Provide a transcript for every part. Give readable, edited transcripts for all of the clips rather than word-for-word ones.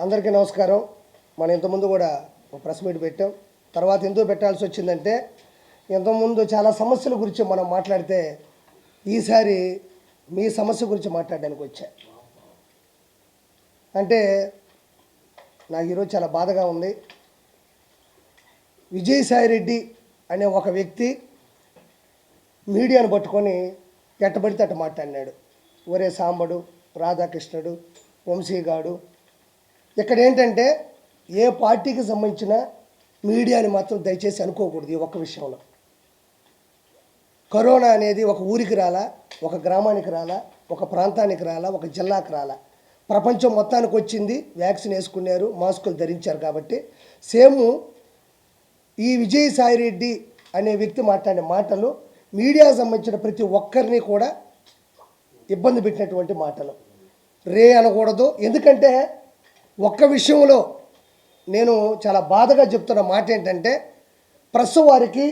అందరికీ నమస్కారం. మనం ఇంతకుముందు కూడా ఒక ప్రెస్ మీట్ పెట్టాం. తర్వాత ఎందుకు పెట్టాల్సి వచ్చిందంటే, ఇంతకుముందు చాలా సమస్యల గురించి మనం మాట్లాడితే ఈసారి మీ సమస్య గురించి మాట్లాడడానికి వచ్చా. అంటే నాకు ఈరోజు చాలా బాధగా ఉంది. విజయసాయిరెడ్డి అనే ఒక వ్యక్తి మీడియాను పట్టుకొని ఎట్టబడితే అట్ట మాట్లాడినాడు. ఒరే సాంబడు, రాధాకృష్ణుడు, వంశీగాడు. ఇక్కడ ఏంటంటే ఏ పార్టీకి సంబంధించిన మీడియాని మాత్రం దయచేసి అనుకోకూడదు. ఈ ఒక్క విషయంలో కరోనా అనేది ఒక ఊరికి రాలా, ఒక గ్రామానికి రాలా, ఒక ప్రాంతానికి రాలా, ఒక జిల్లాకి రాలా, ప్రపంచం మొత్తానికి వచ్చింది. వ్యాక్సిన్ వేసుకున్నారు, మాస్కులు ధరించారు. కాబట్టి సేమ్ ఈ విజయసాయిరెడ్డి అనే వ్యక్తి మాట్లాడిన మాటలు మీడియాకు సంబంధించిన ప్రతి ఒక్కరిని కూడా ఇబ్బంది పెట్టినటువంటి మాటలు. రే అనకూడదు. ఎందుకంటే ఒక్క విషయంలో నేను చాలా బాధగా చెప్తున్న మాట ఏంటంటే, ప్రెస్ వారికి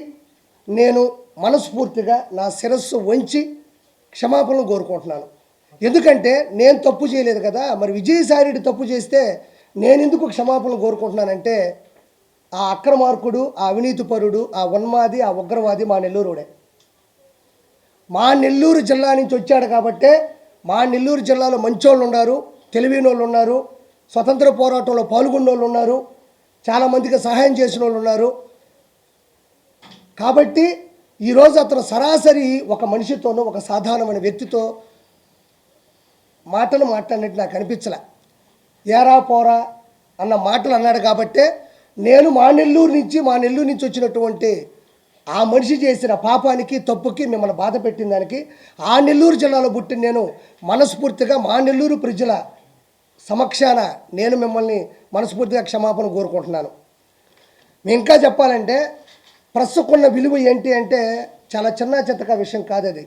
నేను మనస్ఫూర్తిగా నా శిరస్సు వంచి క్షమాపణలు కోరుకుంటున్నాను. ఎందుకంటే నేను తప్పు చేయలేదు కదా. మరి విజయసాయిరెడ్డి తప్పు చేస్తే నేను ఎందుకు క్షమాపణలు కోరుకుంటున్నానంటే, ఆ అక్రమార్కుడు, ఆ అవినీతిపరుడు, ఆ ఉన్మాది, ఆ ఉగ్రవాది మా నెల్లూరుడే. మా నెల్లూరు జిల్లా నుంచి వచ్చాడు కాబట్టే మా నెల్లూరు జిల్లాలో మంచోళ్ళు ఉన్నారు, తెలివైన వాళ్ళు ఉన్నారు, స్వతంత్ర పోరాటంలో పాల్గొన్న వాళ్ళు ఉన్నారు, చాలామందికి సహాయం చేసిన వాళ్ళు ఉన్నారు. కాబట్టి ఈరోజు అతను సరాసరి ఒక మనిషితోనూ, ఒక సాధారణమైన వ్యక్తితో మాటలు మాట్లాడినట్టు నాకు అనిపించలే. ఏరా పోరా అన్న మాటలు అన్నాడు. కాబట్టే నేను మా నెల్లూరు నుంచి వచ్చినటువంటి ఆ మనిషి చేసిన పాపానికి, తప్పుకి, మిమ్మల్ని బాధ పెట్టిన దానికి, ఆ నెల్లూరు జిల్లాలో పుట్టిన నేను మనస్ఫూర్తిగా మా నెల్లూరు ప్రజల సమక్షాన నేను మిమ్మల్ని మనస్ఫూర్తిగా క్షమాపణ కోరుకుంటున్నాను. మేము ఇంకా చెప్పాలంటే ప్రెస్కున్న విలువ ఏంటి అంటే చాలా చిన్న చిత్తక విషయం కాదు. అది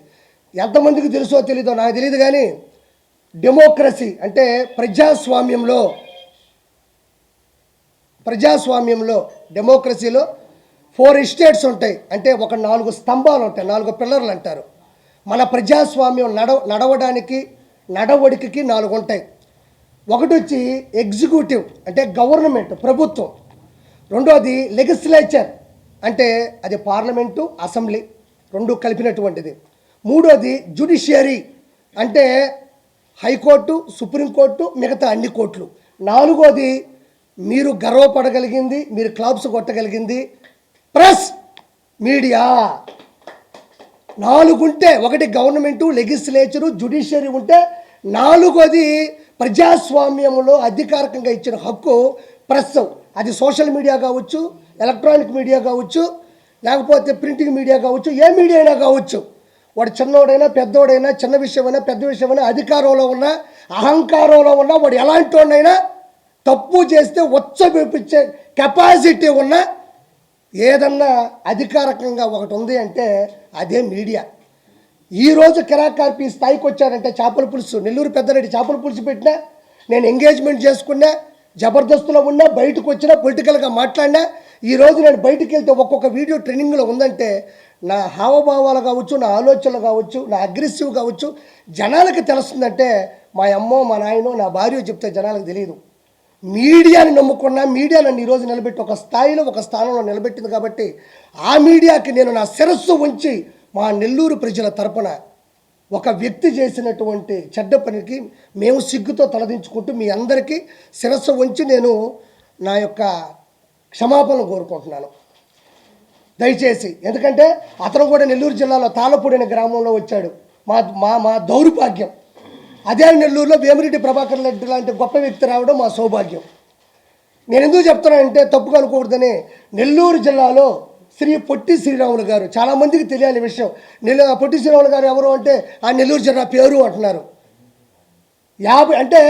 ఎంతమందికి తెలుసో తెలీదో నాకు తెలియదు. కానీ డెమోక్రసీ అంటే ప్రజాస్వామ్యంలో డెమోక్రసీలో 4 ఎస్టేట్స్ ఉంటాయి. అంటే ఒక 4 స్తంభాలు ఉంటాయి, 4 పిల్లర్లు అంటారు. మన ప్రజాస్వామ్యం నడవడానికి నడవడికి 4 ఉంటాయి. ఒకటి వచ్చి ఎగ్జిక్యూటివ్ అంటే గవర్నమెంట్, ప్రభుత్వం. రెండోది లెజిస్లేచర్ అంటే అది పార్లమెంటు, అసెంబ్లీ రెండు కలిపినటువంటిది. మూడోది జ్యుడిషియరీ అంటే హైకోర్టు, సుప్రీంకోర్టు, మిగతా అన్ని కోర్టులు. నాలుగోది మీరు గర్వపడగలిగింది, మీరు క్లాప్స్ కొట్టగలిగింది ప్రెస్ మీడియా. 4 ఉంటే, ఒకటి గవర్నమెంటు, లెజిస్లేచరు, జ్యుడిషియరీ ఉంటే, నాలుగోది ప్రజాస్వామ్యంలో అధికారికంగా ఇచ్చిన హక్కు ప్రెస్. అది సోషల్ మీడియా కావచ్చు, ఎలక్ట్రానిక్ మీడియా కావచ్చు, లేకపోతే ప్రింటింగ్ మీడియా కావచ్చు, ఏ మీడియా అయినా కావచ్చు. వాడు చిన్నోడైనా పెద్దోడైనా, చిన్న విషయమైనా పెద్ద విషయమైనా, అధికారంలో ఉన్నా అహంకారంలో ఉన్నా, వాడు ఎలాంటి వాడినైనా తప్పు చేస్తే ఉచ్చబెప్పించే కెపాసిటీ ఉన్న ఏదన్నా అధికారికంగా ఒకటి ఉంది అంటే అదే మీడియా. ఈరోజు కిరాకార్పి స్థాయికి వచ్చాడంటే చేపల పులుసు, నెల్లూరు పెద్దరెడ్డి చేపల పులుసు పెట్టినా, నేను ఎంగేజ్మెంట్ చేసుకున్నా, జబర్దస్త్లో ఉన్నా, బయటకు వచ్చినా, పొలిటికల్గా మాట్లాడినా, ఈరోజు నేను బయటికి వెళ్తే ఒక్కొక్క వీడియో ట్రెండింగ్లో ఉందంటే నా హావభావాలు కావచ్చు, నా ఆలోచనలు కావచ్చు, నా అగ్రెసివ్ కావచ్చు జనాలకి తెలుస్తుందంటే మా అమ్మో, మా నాయనో, నా భార్య చెప్తే జనాలకు తెలియదు. మీడియాని నమ్ముకున్నా, మీడియా నన్ను ఈరోజు నిలబెట్టి ఒక స్థాయిలో, ఒక స్థానంలో నిలబెట్టింది. కాబట్టి ఆ మీడియాకి నేను నా శిరస్సు ఉంచి మా నెల్లూరు ప్రజల తరపున ఒక వ్యక్తి చేసినటువంటి చెడ్డ పనికి మేము సిగ్గుతో తలదించుకుంటూ మీ అందరికీ శిరస్సు ఉంచి నేను నా యొక్క క్షమాపణలు కోరుకుంటున్నాను దయచేసి. ఎందుకంటే అతను కూడా నెల్లూరు జిల్లాలో తాళపూడి అనే గ్రామంలో వచ్చాడు. మా దౌర్భాగ్యం. అదే నెల్లూరులో వేమిరెడ్డి ప్రభాకర్ రెడ్డి లాంటి గొప్ప వ్యక్తి రావడం మా సౌభాగ్యం. నేను ఎందుకు చెప్తున్నానంటే తప్పుగా అనుకోకూడదని. నెల్లూరు జిల్లాలో శ్రీ పొట్టి శ్రీరాములు గారు, చాలామందికి తెలియాలి విషయం. పొట్టి శ్రీరాములు గారు ఎవరు అంటే ఆ నెల్లూరు జిల్లా పేరు అంటున్నారు. 50 అంటే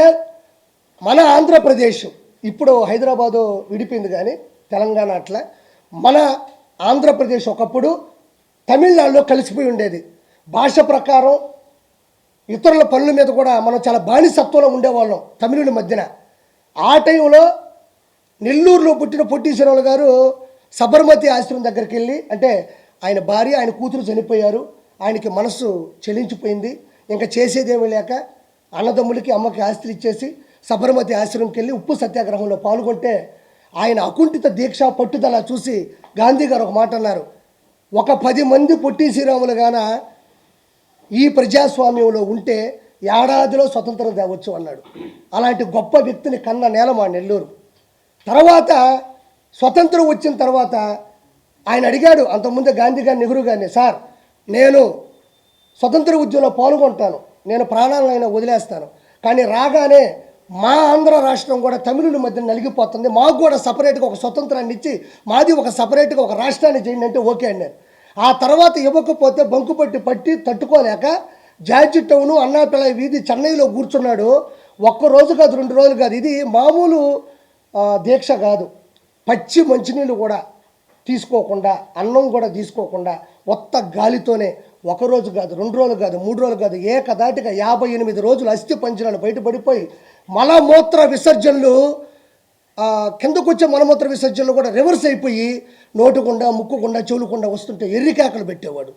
మన ఆంధ్రప్రదేశ్ ఇప్పుడు హైదరాబాదు విడిపోయింది, కానీ తెలంగాణ అట్లా మన ఆంధ్రప్రదేశ్ ఒకప్పుడు తమిళనాడులో కలిసిపోయి ఉండేది. భాష ప్రకారం ఇతరుల పనుల మీద కూడా మనం చాలా బానిసత్వంలో ఉండేవాళ్ళం తమిళుల మధ్యన. ఆ టైంలో నెల్లూరులో పుట్టిన పొట్టి శ్రీరాములు గారు సబర్మతి ఆశ్రమం దగ్గరికి వెళ్ళి, అంటే ఆయన భార్య, ఆయన కూతురు చనిపోయారు, ఆయనకి మనసు చెలించిపోయింది, ఇంకా చేసేదేమీ లేక అన్నదమ్ములకి, అమ్మకి ఆస్తులు ఇచ్చేసి సబర్మతి ఆశ్రమంకి వెళ్ళి ఉప్పు సత్యాగ్రహంలో పాల్గొంటే ఆయన అకుంఠిత దీక్ష పట్టుదల చూసి గాంధీ గారు ఒక మాట అన్నారు, ఒక 10 మంది పొట్టి శ్రీరాములు గాన ఈ ప్రజాస్వామ్యంలో ఉంటే ఏడాదిలో స్వతంత్రం తేవచ్చు అన్నాడు. అలాంటి గొప్ప వ్యక్తిని కన్న నేల మా నెల్లూరు. తర్వాత స్వతంత్రం వచ్చిన తర్వాత ఆయన అడిగాడు అంతకుముందే గాంధీ గారిని, నెహ్రూ గారిని, సార్ నేను స్వతంత్ర ఉద్యమంలో పాల్గొంటాను, నేను ప్రాణాలనైనా వదిలేస్తాను, కానీ రాగానే మా ఆంధ్ర రాష్ట్రం కూడా తమిళుల మధ్య నలిగిపోతుంది, మాకు కూడా సపరేట్గా ఒక స్వతంత్రాన్ని ఇచ్చి మాది ఒక సపరేట్గా ఒక రాష్ట్రాన్ని చేయండి అంటే ఓకే అన్నారు. ఆ తర్వాత ఇవ్వకపోతే పట్టి తట్టుకోలేక జార్జి టౌను అన్నాపిల్లై వీధి చెన్నైలో కూర్చున్నాడు. ఒక్కరోజు కాదు, 2 రోజులు కాదు. ఇది మామూలు దీక్ష కాదు. పచ్చి మంచినీళ్ళు కూడా తీసుకోకుండా, అన్నం కూడా తీసుకోకుండా, ఒత్త గాలితోనే 1 రోజు కాదు, 2 రోజులు కాదు, 3 రోజులు కాదు, ఏకదాటిగా 58 రోజులు అస్థి పంజరాలు బయటపడిపోయి మలమూత్ర విసర్జనలు, కిందకు వచ్చే మలమూత్ర విసర్జనలు కూడా రివర్స్ అయిపోయి నోటుకుండా, ముక్కుకుండా, చెవులుకుండా వస్తుంటే ఎర్రికేకలు పెట్టేవాడు.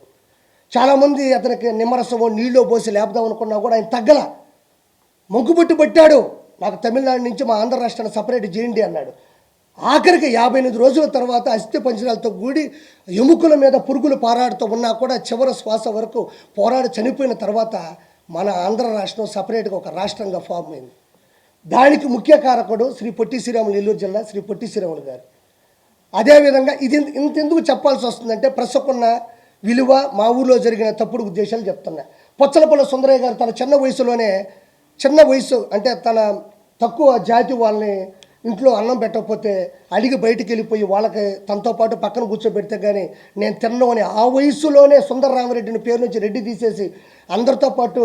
చాలామంది అతనికి నిమ్మరసమో నీళ్ళో పోసి లేపుదాం అనుకున్నా కూడా ఆయన తగ్గల. మొగ్గుబుట్టి పట్టాడు, నాకు తమిళనాడు నుంచి మా ఆంధ్ర రాష్ట్రాన్ని సపరేట్ చేయండి అన్నాడు. ఆఖరికి 58 రోజుల తర్వాత అస్థి పంజరాలతో కూడి ఎముకల మీద పురుగులు పారాడుతూ ఉన్నా కూడా చివరి శ్వాస వరకు పోరాడి చనిపోయిన తర్వాత మన ఆంధ్ర రాష్ట్రం సపరేట్గా ఒక రాష్ట్రంగా ఫామ్ అయింది. దానికి ముఖ్య కారకుడు శ్రీ పొట్టి శ్రీరాములు, నెల్లూరు జిల్లా శ్రీ పొట్టి శ్రీరాములు గారు. అదేవిధంగా ఇది ఇంతెందుకు చెప్పాల్సి వస్తుందంటే ప్రస్తుకున్న విలువ, మా ఊళ్ళో జరిగిన తప్పుడు ఉద్దేశాలు చెప్తున్నా. పొచ్చలపల్లి సుందరయ్య గారు తన చిన్న వయసు అంటే తన తక్కువ జాతి వాళ్ళని ఇంట్లో అన్నం పెట్టకపోతే అడిగి బయటికి వెళ్ళిపోయి వాళ్ళకి తనతో పాటు పక్కన కూర్చోబెడితే కానీ నేను తిన్నాను అని ఆ వయసులోనే సుందరరామరెడ్డిని పేరు నుంచి రెడ్డి తీసేసి అందరితో పాటు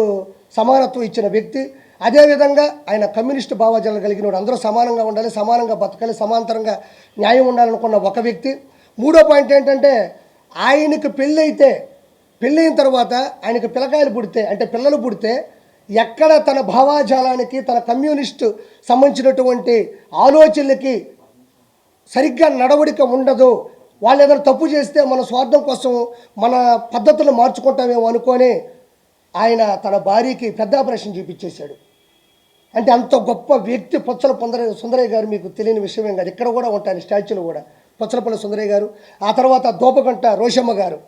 సమానత్వం ఇచ్చిన వ్యక్తి. అదేవిధంగా ఆయన కమ్యూనిస్టు భావజాలం కలిగిన వాడు, అందరూ సమానంగా ఉండాలి, సమానంగా బతకాలి, సమాంతరంగా న్యాయం ఉండాలనుకున్న ఒక వ్యక్తి. 3వ పాయింట్ ఏంటంటే ఆయనకు పెళ్ళైన తర్వాత ఆయనకు పిల్లకాయలు పుడితే అంటే పిల్లలు పుడితే ఎక్కడ తన భావాజాలానికి, తన కమ్యూనిస్టు సంబంధించినటువంటి ఆలోచనలకి సరిగ్గా నడవడిక ఉండదు, వాళ్ళు ఏదైనా తప్పు చేస్తే మన స్వార్థం కోసం మన పద్ధతులను మార్చుకుంటామేమో అనుకొని ఆయన తన భార్యకి పెద్ద ఆపరేషన్ చూపించేశాడు. అంటే అంత గొప్ప వ్యక్తి సుందరయ్య గారు. మీకు తెలియని విషయమేం కాదు, ఇక్కడ కూడా ఉంటాయి స్టాచ్యూలు కూడా. పొచ్చలపల్లి సుందరయ్య గారు. ఆ తర్వాత దోపగంట రోషమ్మ గారు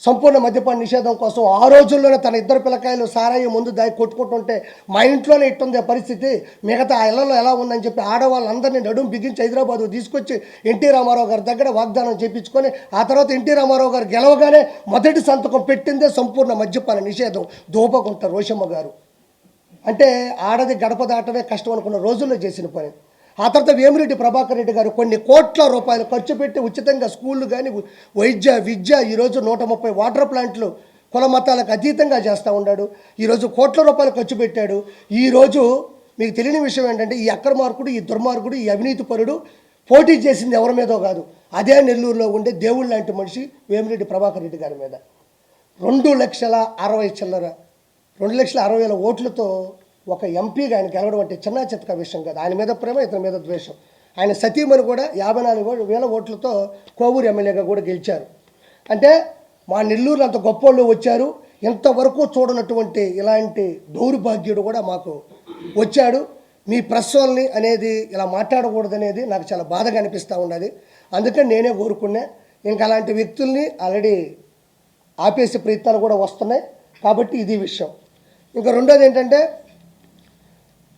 సంపూర్ణ మద్యపాన నిషేధం కోసం ఆ రోజుల్లోనే తన 2 పిల్లకాయలు సారాయి ముందు దాగి కొట్టుకుంటుంటే మా ఇంట్లోనే ఇట్టుంది పరిస్థితి, మిగతా ఆ ఇళ్లలో ఎలా ఉందని చెప్పి ఆడవాళ్ళందరినీ నడుము బిగించి హైదరాబాద్ తీసుకొచ్చి ఎన్టీ రామారావు గారి దగ్గర వాగ్దానం చేయించుకొని ఆ తర్వాత ఎన్టీ రామారావు గారు గెలవగానే మొదటి సంతకం పెట్టిందే సంపూర్ణ మద్యపాన నిషేధం దోపగుంట రోషమ్మ గారు. అంటే ఆడది గడప దాటమే కష్టం అనుకున్న రోజుల్లో చేసిన పని. ఆ తర్వాత వేమిరెడ్డి ప్రభాకర్ రెడ్డి గారు కొన్ని కోట్ల రూపాయలు ఖర్చు పెట్టి ఉచితంగా స్కూళ్ళు కానీ, వైద్య, విద్య, ఈరోజు 130 వాటర్ ప్లాంట్లు కుల మతాలకు అతీతంగా చేస్తూ ఉన్నాడు. ఈరోజు కోట్ల రూపాయలు ఖర్చు పెట్టాడు. ఈరోజు మీకు తెలియని విషయం ఏంటంటే ఈ అక్రమార్కుడు, ఈ దుర్మార్గుడు, ఈ అవినీతి పరుడు పోటీ చేసింది ఎవరి మీదో కాదు, అదే నెల్లూరులో ఉండే దేవుళ్ళు లాంటి మనిషి వేమిరెడ్డి ప్రభాకర్ రెడ్డి గారి మీద 2,60,000 ఓట్లతో ఒక ఎంపీగా ఆయన గెలవడం అంటే చిన్న చితక విషయం కాదు. ఆయన మీద ప్రేమ, ఇతని మీద ద్వేషం. ఆయన సతీమణి కూడా 54,000 ఓట్లతో కోవూరు ఎమ్మెల్యేగా కూడా గెలిచారు. అంటే మా నెల్లూరులో అంత గొప్పోళ్ళు వచ్చారు, ఎంతవరకు చూడనటువంటి ఇలాంటి దౌర్భాగ్యుడు కూడా మాకు వచ్చాడు. మీ ప్రెస్ వాళ్ళని అనేది ఇలా మాట్లాడకూడదనేది నాకు చాలా బాధగా అనిపిస్తూ ఉన్నది. అందుకని నేనే కోరుకున్నా. ఇంకా అలాంటి వ్యక్తుల్ని ఆల్రెడీ ఆపేసే ప్రయత్నాలు కూడా వస్తున్నాయి. కాబట్టి ఇది విషయం. ఇంకా రెండోది ఏంటంటే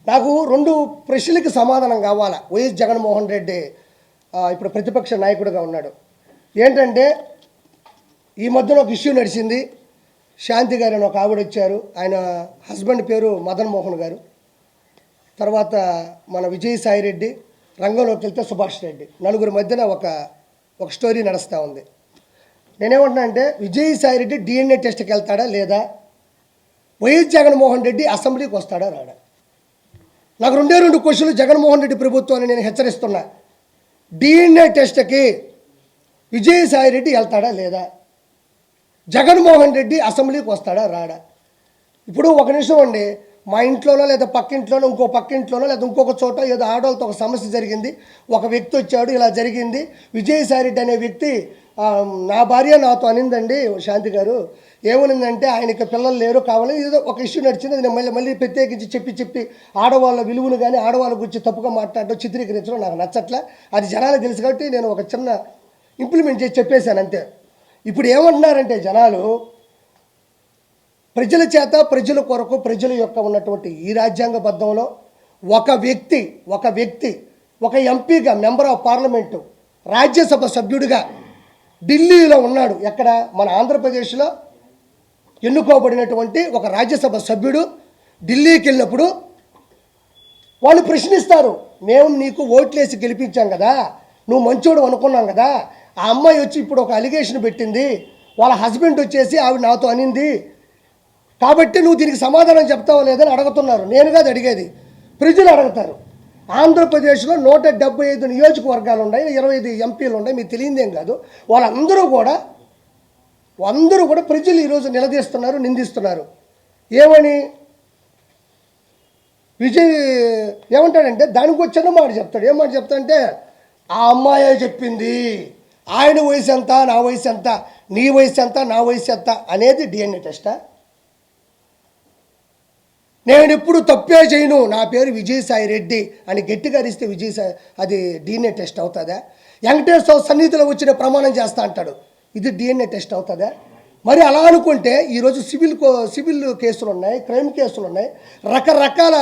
నాకు 2 ప్రశ్నలకి సమాధానం కావాలా. వైఎస్ జగన్మోహన్ రెడ్డి ఇప్పుడు ప్రతిపక్ష నాయకుడిగా ఉన్నాడు. ఏంటంటే ఈ మధ్యన ఒక ఇష్యూ నడిచింది. శాంతి గారు అని ఒక ఆవిడ వచ్చారు, ఆయన హస్బెండ్ పేరు మదన్ మోహన్ గారు. తర్వాత మన విజయసాయి రెడ్డి, రంగంలోకి వెళ్తే సుభాష్ రెడ్డి, నలుగురి మధ్యన ఒక స్టోరీ నడుస్తూ ఉంది. నేనేమంటున్నా అంటే విజయసాయి రెడ్డి DNA టెస్ట్కి వెళ్తాడా లేదా, వైఎస్ జగన్మోహన్ రెడ్డి అసెంబ్లీకి వస్తాడా రాడా? నాకు 2 క్వశ్చన్లు జగన్మోహన్ రెడ్డి ప్రభుత్వాన్ని నేను హెచ్చరిస్తున్నా. DNA టెస్ట్కి విజయసాయి రెడ్డి వెళ్తాడా లేదా, జగన్మోహన్ రెడ్డి అసెంబ్లీకి వస్తాడా రాడా? ఇప్పుడు ఒక నిమిషం అండి, మా ఇంట్లోనో లేదా పక్కింట్లోనో ఇంకో పక్కింట్లోనో లేదా ఇంకొక చోట ఏదో ఆడవాళ్ళతో ఒక సమస్య జరిగింది, ఒక వ్యక్తి వచ్చాడు, ఇలా జరిగింది, విజయసాయి రెడ్డి అనే వ్యక్తి నా భార్య నాతో అనిందండి శాంతి గారు, ఏమనిందంటే ఆయనకి పిల్లలు లేరు కావాలి, ఏదో ఒక ఇష్యూ నడిచింది. అది నేను మళ్ళీ ప్రత్యేకించి చెప్పి ఆడవాళ్ళ విలువలు కానీ ఆడవాళ్ళ గురించి తప్పుగా మాట్లాడడం చిత్రీకరించడం నాకు నచ్చట్లే. అది జనాలకు తెలుసు కాబట్టి నేను ఒక చిన్న ఇంప్లిమెంట్ చేసి చెప్పేశాను అంతే. ఇప్పుడు ఏమంటున్నారంటే జనాలు, ప్రజల చేత ప్రజల కొరకు ప్రజల యొక్క ఉన్నటువంటి ఈ రాజ్యాంగబద్ధంలో ఒక వ్యక్తి ఒక ఎంపీగా, మెంబర్ ఆఫ్ పార్లమెంటు, రాజ్యసభ సభ్యుడిగా ఢిల్లీలో ఉన్నాడు. ఎక్కడ? మన ఆంధ్రప్రదేశ్లో ఎన్నుకోబడినటువంటి ఒక రాజ్యసభ సభ్యుడు ఢిల్లీకి వెళ్ళినప్పుడు వాళ్ళు ప్రశ్నిస్తారు, మేము నీకు ఓట్లేసి గెలిపించాం కదా, నువ్వు మంచోడు అనుకున్నాం కదా, ఆ అమ్మాయి వచ్చి ఇప్పుడు ఒక అలిగేషన్ పెట్టింది, వాళ్ళ హస్బెండ్ వచ్చేసి ఆవిడ నాతో అనింది, కాబట్టి నువ్వు దీనికి సమాధానం చెప్తావా లేదని అడుగుతున్నారు. నేను కాదు అడిగేది, ప్రజలు అడుగుతారు. ఆంధ్రప్రదేశ్లో 175 నియోజకవర్గాలు ఉన్నాయి, 25 ఎంపీలు ఉన్నాయి, మీకు తెలియదేం కాదు. వాళ్ళందరూ కూడా ప్రజలు ఈరోజు నిలదీస్తున్నారు, నిందిస్తున్నారు. ఏమని? విజయ్ ఏమంటాడంటే దానికి వచ్చిన మాట చెప్తాడు. ఏం మాట చెప్తాడంటే, ఆ అమ్మాయే చెప్పింది, ఆయన వయసు ఎంత, నా వయసు ఎంత, నీ వయసు ఎంత, నా వయసు ఎంత అనేది డిఎన్ఏ టెస్టా? నేను ఇప్పుడు తప్పే చేయను, నా పేరు విజయసాయి రెడ్డి అని గట్టిగా అరిస్తే అది డిఎన్ఏ టెస్ట్ అవుతుందా? వెంకటేశ్వర సన్నిధిలో వచ్చిన ప్రమాణం చేస్తా అంటాడు, ఇది డిఎన్ఏ టెస్ట్ అవుతుందా? మరి అలా అనుకుంటే ఈరోజు సివిల్ కేసులు ఉన్నాయి, క్రైమ్ కేసులు ఉన్నాయి, రకరకాల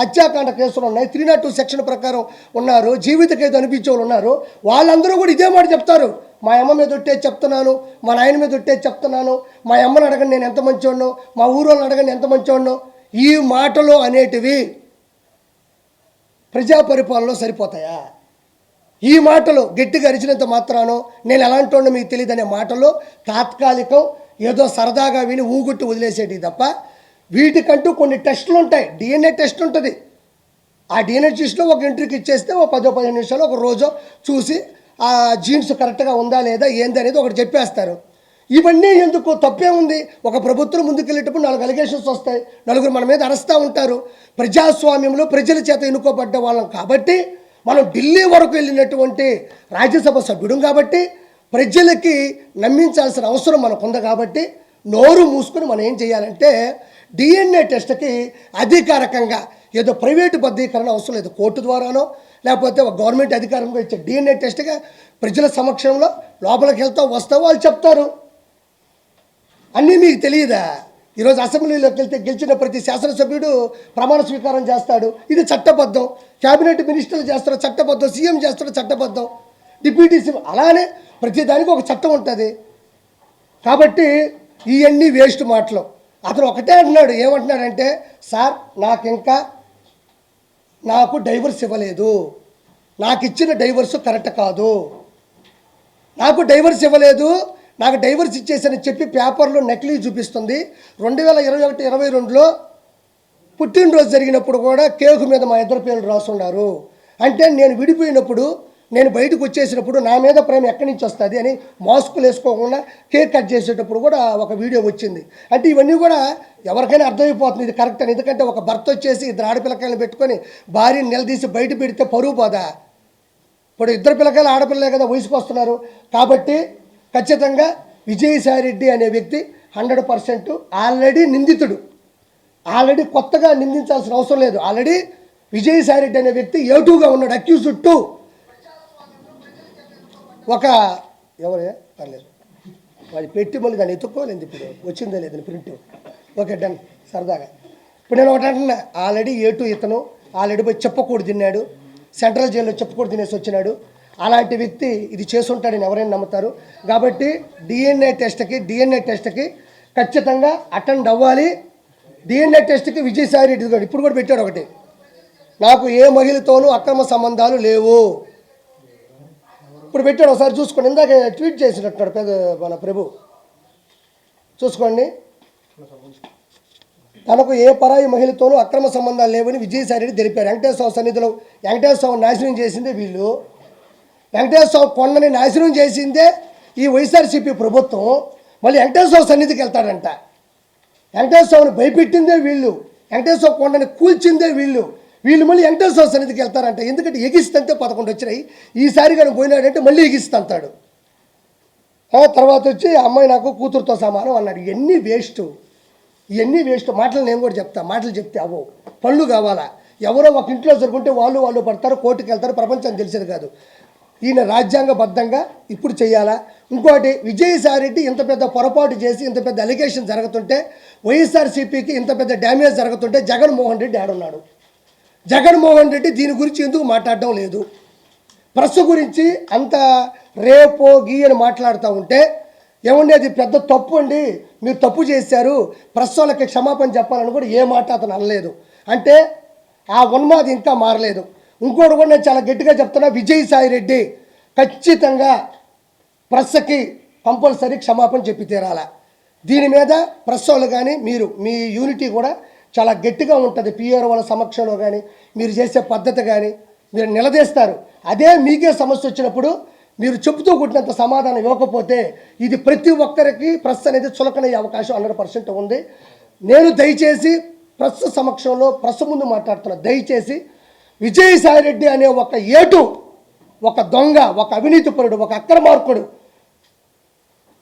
హత్యాకాండ కేసులు ఉన్నాయి, 302 సెక్షన్ ప్రకారం ఉన్నారు, జీవిత ఖైదు అనిపించే వాళ్ళు ఉన్నారు. వాళ్ళందరూ కూడా ఇదే మాట చెప్తారు, మా అమ్మ మీద ఒట్టేసి చెప్తున్నాను, మా నాయన మీద ఒట్టేసి చెప్తున్నాను, మా అమ్మని అడగండి నేను ఎంత మంచివాడినో, మా ఊరోళ్ళని అడగండి ఎంత మంచివాడినో. ఈ మాటలు అనేటివి ప్రజా పరిపాలనలో సరిపోతాయా? ఈ మాటలు గట్టిగా అరిచినంత మాత్రానో నేను ఎలాంటి వాడినో మీకు తెలియదు అనే మాటలు తాత్కాలికం, ఏదో సరదాగా విని ఊగుట్టి వదిలేసేటి తప్ప వీటికంటూ కొన్ని టెస్టులు ఉంటాయి. డిఎన్ఏ టెస్ట్ ఉంటుంది. ఆ డిఎన్ఏ టెస్ట్లో ఒక ఎంట్రీకి ఇచ్చేస్తే ఒక 10-15 నిమిషాలు ఒక రోజు చూసి ఆ జీన్స్ కరెక్ట్గా ఉందా లేదా ఏంది అనేది ఒకటి చెప్పేస్తారు. ఇవన్నీ ఎందుకు? తప్పే ఉంది. ఒక ప్రభుత్వం ముందుకెళ్ళేటప్పుడు 4 అలిగేషన్స్ వస్తాయి, నలుగురు మన మీద అరుస్తూ ఉంటారు. ప్రజాస్వామ్యంలో ప్రజల చేత ఎన్నుకోబడ్డ వాళ్ళం కాబట్టి, మనం ఢిల్లీ వరకు వెళ్ళినటువంటి రాజ్యసభ సభ్యుడు కాబట్టి, ప్రజలకి నమ్మించాల్సిన అవసరం మనకుంది కాబట్టి, నోరు మూసుకొని మనం ఏం చేయాలంటే డిఎన్ఏ టెస్ట్కి అధికారికంగా ఏదో ప్రైవేటు బద్దీకరణ అవసరం లేదు, కోర్టు ద్వారానో లేకపోతే ఒక గవర్నమెంట్ అధికారంగా ఇచ్చే డిఎన్ఏ టెస్ట్గా ప్రజల సమక్షంలో లోపలికి వెళ్తావు వస్తావు, వాళ్ళు చెప్తారు. అన్నీ మీకు తెలియదా? ఈరోజు అసెంబ్లీలోకి వెళ్తే గెలిచిన ప్రతి శాసనసభ్యుడు ప్రమాణ స్వీకారం చేస్తాడు, ఇది చట్టబద్ధం. క్యాబినెట్ మినిస్టర్లు చేస్తారు చట్టబద్ధం, సీఎం చేస్తారు చట్టబద్ధం, డిప్యూటీ సీఎం, అలానే ప్రతిదానికి ఒక చట్టం ఉంటుంది. కాబట్టి ఇవన్నీ వేస్ట్ మాటలు. అతను ఒకటే అంటున్నాడు, ఏమంటున్నాడంటే, సార్ నాకు డైవర్స్ ఇవ్వలేదు, నాకు ఇచ్చిన డైవర్స్ కరెక్ట్ కాదు, నాకు డైవర్స్ ఇవ్వలేదు, నాకు డైవర్స్ ఇచ్చేసని చెప్పి పేపర్లో నకిలీ చూపిస్తుంది. 2021-22లో పుట్టినరోజు జరిగినప్పుడు కూడా కేకు మీద మా ఇద్దరు పేర్లు రాసున్నారు. అంటే నేను విడిపోయినప్పుడు, నేను బయటకు వచ్చేసినప్పుడు నా మీద ప్రేమ ఎక్కడి నుంచి వస్తుంది అని మాస్కులు వేసుకోకుండా కేక్ కట్ చేసేటప్పుడు కూడా ఒక వీడియో వచ్చింది. అంటే ఇవన్నీ కూడా ఎవరికైనా అర్థమైపోతుంది ఇది కరెక్ట్ అని. ఎందుకంటే ఒక భర్త వచ్చేసి 2 ఆడపిల్లకాయలను పెట్టుకొని భార్యను నిలదీసి బయట పెడితే పరువు పోదా? ఇప్పుడు 2 పిల్లకాయలు ఆడపిల్లలే కదా వయసుకు వస్తున్నారు. కాబట్టి ఖచ్చితంగా విజయసాయి రెడ్డి అనే వ్యక్తి 100% ఆల్రెడీ నిందితుడు. ఆల్రెడీ కొత్తగా నిందించాల్సిన అవసరం లేదు. ఆల్రెడీ విజయసాయి రెడ్డి అనే వ్యక్తి A2గా ఉన్నాడు, అక్యూజ్డ్ 2. ఎవరే పర్లేదు, అది పెట్టి మళ్ళీ దాన్ని ఎత్తుక్కోలేదు, ఇప్పుడు వచ్చిందో లేదని ప్రింట్. ఓకే డన్, సరదాగా. ఇప్పుడు నేను ఒకటి అంటున్నా, ఆల్రెడీ A2 ఇతను ఆల్రెడీ పోయి చెప్పకూడదు తిన్నాడు, సెంట్రల్ జైల్లో చెప్పకూడదు తినేసి వచ్చినాడు. అలాంటి వ్యక్తి ఇది చేసుంటాడని ఎవరైనా నమ్ముతారు. కాబట్టి డిఎన్ఏ టెస్ట్కి ఖచ్చితంగా అటెండ్ అవ్వాలి. డిఎన్ఏ టెస్ట్కి విజయసాయి రెడ్డి ఇప్పుడు కూడా పెట్టాడు ఒకటి, నాకు ఏ మహిళతోనూ అక్రమ సంబంధాలు లేవు. ఇప్పుడు పెట్టాడు, ఒకసారి చూసుకోండి. ఇందాక ట్వీట్ చేసినట్టున్నాడు మన ప్రభు, చూసుకోండి. తనకు ఏ పరాయి మహిళతోనూ అక్రమ సంబంధాలు లేవని విజయసాయి రెడ్డి తెలిపారు. వెంకటేశ్వర సన్నిధిలో వెంకటేశ్వర నాశనం చేసిందే వీళ్ళు, వెంకటేశ్వర కొండని నాశనం చేసిందే ఈ వైఎస్ఆర్సీపీ ప్రభుత్వం. మళ్ళీ వెంకటేశ్వర సన్నిధికి వెళ్తాడంట. వెంకటేశ్వరని భయపెట్టిందే వీళ్ళు, వెంకటేశ్వర కొండని కూల్చిందే వీళ్ళు మళ్ళీ వెంకటేశ్వర సన్నిధికి వెళ్తారంట. ఎందుకంటే ఎగిస్తంటే 11 వచ్చినాయి, ఈసారి కానీ పోయినాడంటే మళ్ళీ ఎగిస్తంటాడు. తర్వాత వచ్చి అమ్మాయి నాకు కూతురుతో సమానం అన్నాడు. ఇవన్నీ వేస్ట్ మాటలు. నేను కూడా చెప్తా, మాటలు చెప్తే అవో, పళ్ళు కావాలా. ఎవరో ఒక ఇంట్లో జరుగుంటే వాళ్ళు పడతారు, కోర్టుకు వెళ్తారు, ప్రపంచం తెలిసేది కాదు. ఈయన రాజ్యాంగబద్ధంగా ఇప్పుడు చేయాలా. ఇంకోటి, విజయసాయిరెడ్డి ఇంత పెద్ద పొరపాటు చేసి ఇంత పెద్ద అలిగేషన్ జరుగుతుంటే, వైఎస్ఆర్సీపీకి ఇంత పెద్ద డ్యామేజ్ జరుగుతుంటే జగన్మోహన్ రెడ్డి ఆడున్నాడు. జగన్మోహన్ రెడ్డి దీని గురించి ఎందుకు మాట్లాడడం లేదు? ప్రెస్ గురించి అంత రేపో గీయని మాట్లాడుతూ ఉంటే, ఏమండి అది పెద్ద తప్పు అండి, మీరు తప్పు చేశారు, ప్రెస్ వాళ్ళకి క్షమాపణ చెప్పాలని కూడా ఏ మాట అతను అనలేదు. అంటే ఆ ఉన్మాది ఇంకా మారలేదు. ఇంకోటి కూడా నేను చాలా గట్టిగా చెప్తున్నా, విజయసాయిరెడ్డి ఖచ్చితంగా ప్రెస్కి కంపల్సరీ క్షమాపణ చెప్పి తీరాల. దీని మీద ప్రెస్ వాళ్ళు కానీ మీ యూనిటీ కూడా చాలా గట్టిగా ఉంటుంది. పిఆర్ వాళ్ళ సమక్షంలో కానీ మీరు చేసే పద్ధతి కానీ మీరు నిలదీస్తారు. అదే మీకే సమస్య వచ్చినప్పుడు మీరు చెబుతూ కొట్టినంత సమాధానం ఇవ్వకపోతే ఇది ప్రతి ఒక్కరికి ప్రెస్ అనేది చులకనయ్యే అవకాశం 100% ఉంది. నేను దయచేసి ప్రెస్ సమక్షంలో ప్రెస్ ముందు మాట్లాడుతున్నా, దయచేసి విజయసాయిరెడ్డి అనే ఒక దొంగ, ఒక అవినీతిపరుడు, ఒక అక్రమార్కుడు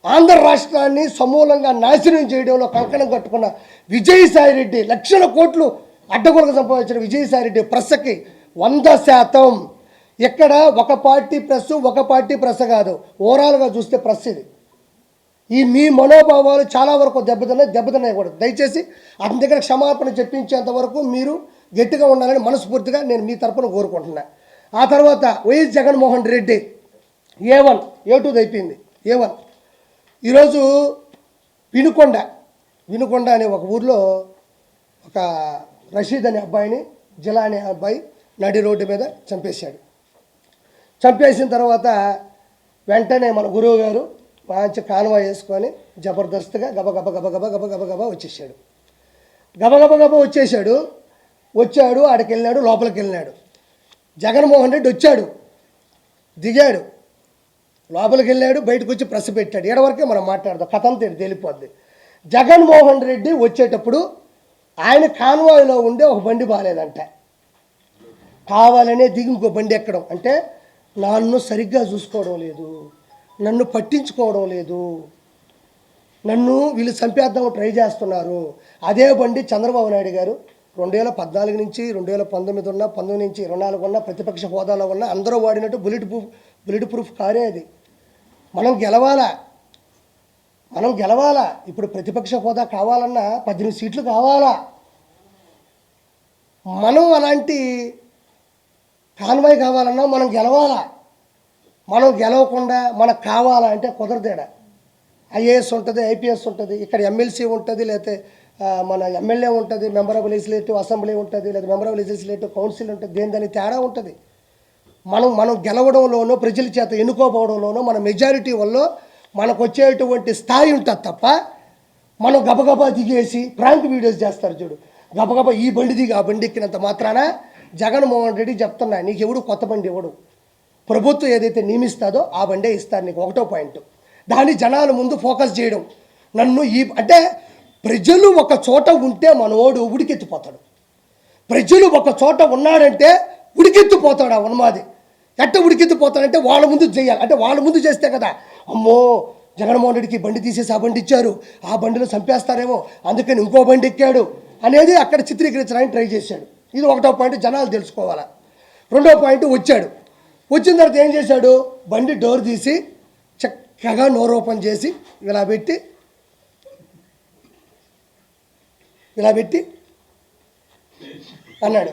ఆంధ్ర రాష్ట్రాన్ని సమూలంగా నాశనం చేయడంలో కంకణం కట్టుకున్న విజయసాయిరెడ్డి, లక్షల కోట్లు అడ్డగోలుగా సంపాదించిన విజయసాయిరెడ్డి ప్రెస్కి 100% ఇక్కడ ఒక పార్టీ ప్రెస్ కాదు, ఓవరాల్గా చూస్తే ప్రెస్ ఇది. మీ మనోభావాలు చాలా వరకు దెబ్బతిన్నాయి కూడా. దయచేసి అతని దగ్గర క్షమాపణ చెప్పించేంత వరకు మీరు గట్టిగా ఉండాలని మనస్ఫూర్తిగా నేను మీ తరపున కోరుకుంటున్నా. ఆ తర్వాత YS Jaganmohan Reddy A1 A2 అయిపోయింది. A1 ఈరోజు వినుకొండ అనే ఒక ఊర్లో ఒక రషీద్ అనే అబ్బాయిని, జిలా అనే అబ్బాయి నడి రోడ్డు మీద చంపేసిన తర్వాత వెంటనే మన గురువు గారు మంచి కాన్వా వేసుకొని జబర్దస్త్గా గబగబా వచ్చాడు. ఆడికి వెళ్ళినాడు, లోపలికి వెళ్ళినాడు. జగన్మోహన్ రెడ్డి వచ్చాడు, దిగాడు, లోపలికి వెళ్ళాడు, బయటకు వచ్చి ప్రెస్ పెట్టాడు. ఏడవరకే మనం మాట్లాడదాం, కథంతో తెలిపోద్ది. జగన్మోహన్ రెడ్డి వచ్చేటప్పుడు ఆయన కాన్వాయ్లో ఉండే ఒక బండి బాగాలేదంట, కావాలనే దిగి ఇంకో బండి ఎక్కడం. అంటే నన్ను సరిగ్గా చూసుకోవడం లేదు, నన్ను పట్టించుకోవడం లేదు, నన్ను వీళ్ళు చంపేద్దాము ట్రై చేస్తున్నారు. అదే బండి చంద్రబాబు నాయుడు గారు 2014 నుంచి 2019 ఉన్న, 19 నుంచి 24 ఉన్న, ప్రతిపక్ష హోదాలో ఉన్న అందరూ వాడినట్టు బుల్లెట్ ప్రూఫ్ కారే అది. మనం గెలవాలా. ఇప్పుడు ప్రతిపక్ష హోదా కావాలన్నా 18 సీట్లు కావాలా. మనం అలాంటి కాన్వాయ్ కావాలన్నా మనం గెలవాలా. మనం గెలవకుండా మనకు కావాలా అంటే కుదరదేడా. ఐఏఎస్ ఉంటుంది, ఐపీఎస్ ఉంటుంది, ఇక్కడ ఎమ్మెల్సీ ఉంటుంది, లేకపోతే మన ఎమ్మెల్యే ఉంటుంది, మెంబర్ ఆఫ్ లెజిస్లేటివ్ అసెంబ్లీ ఉంటుంది, లేదా మెంబర్ ఆఫ్ లెజిస్లేటివ్ కౌన్సిల్ ఉంటుంది. దాని తేడా ఉంటుంది. మనం గెలవడంలోనో, ప్రజల చేత ఎన్నుకోపోవడంలోనో, మన మెజారిటీ వల్ల మనకు వచ్చేటువంటి స్థాయి ఉంటుంది తప్ప, మనం గబగబా దిగేసి ప్రాంక్ వీడియోస్ చేస్తారు చూడు, గబగబా ఈ బండి దిగి ఆ బండి ఎక్కినంత మాత్రాన జగన్మోహన్ రెడ్డి చెప్తున్నా, నీకు ఎవడు కొత్త బండి ఇవ్వడు. ప్రభుత్వం ఏదైతే నియమిస్తుందో ఆ బండే ఇస్తారు నీకు. ఒకటో పాయింట్, దాన్ని జనాల ముందు ఫోకస్ చేయడం. అంటే ప్రజలు ఒక చోట ఉంటే మనోడు ఉడికెత్తిపోతాడు. ప్రజలు ఒక చోట ఉన్నాడంటే ఉడికెత్తిపోతాడు ఆ ఉన్మాది. ఎట్ట ఉడికెత్తిపోతాడంటే వాళ్ళ ముందు చేయాలి. అంటే వాళ్ళ ముందు చేస్తే కదా, అమ్మో జగన్మోహన్ రెడ్డికి బండి తీసేసి ఆ బండి ఇచ్చారు, ఆ బండిలో చంపేస్తారేమో అందుకని ఇంకో బండి ఎక్కాడు అనేది అక్కడ చిత్రీకరించడానికి ట్రై చేశాడు. ఇది ఒకటో పాయింట్, జనాలు తెలుసుకోవాలా. రెండో పాయింట్, వచ్చిన తర్వాత ఏం చేశాడు, బండి డోర్ తీసి చక్కగా నోరు ఓపెన్ చేసి ఇలా పెట్టి అన్నాడు.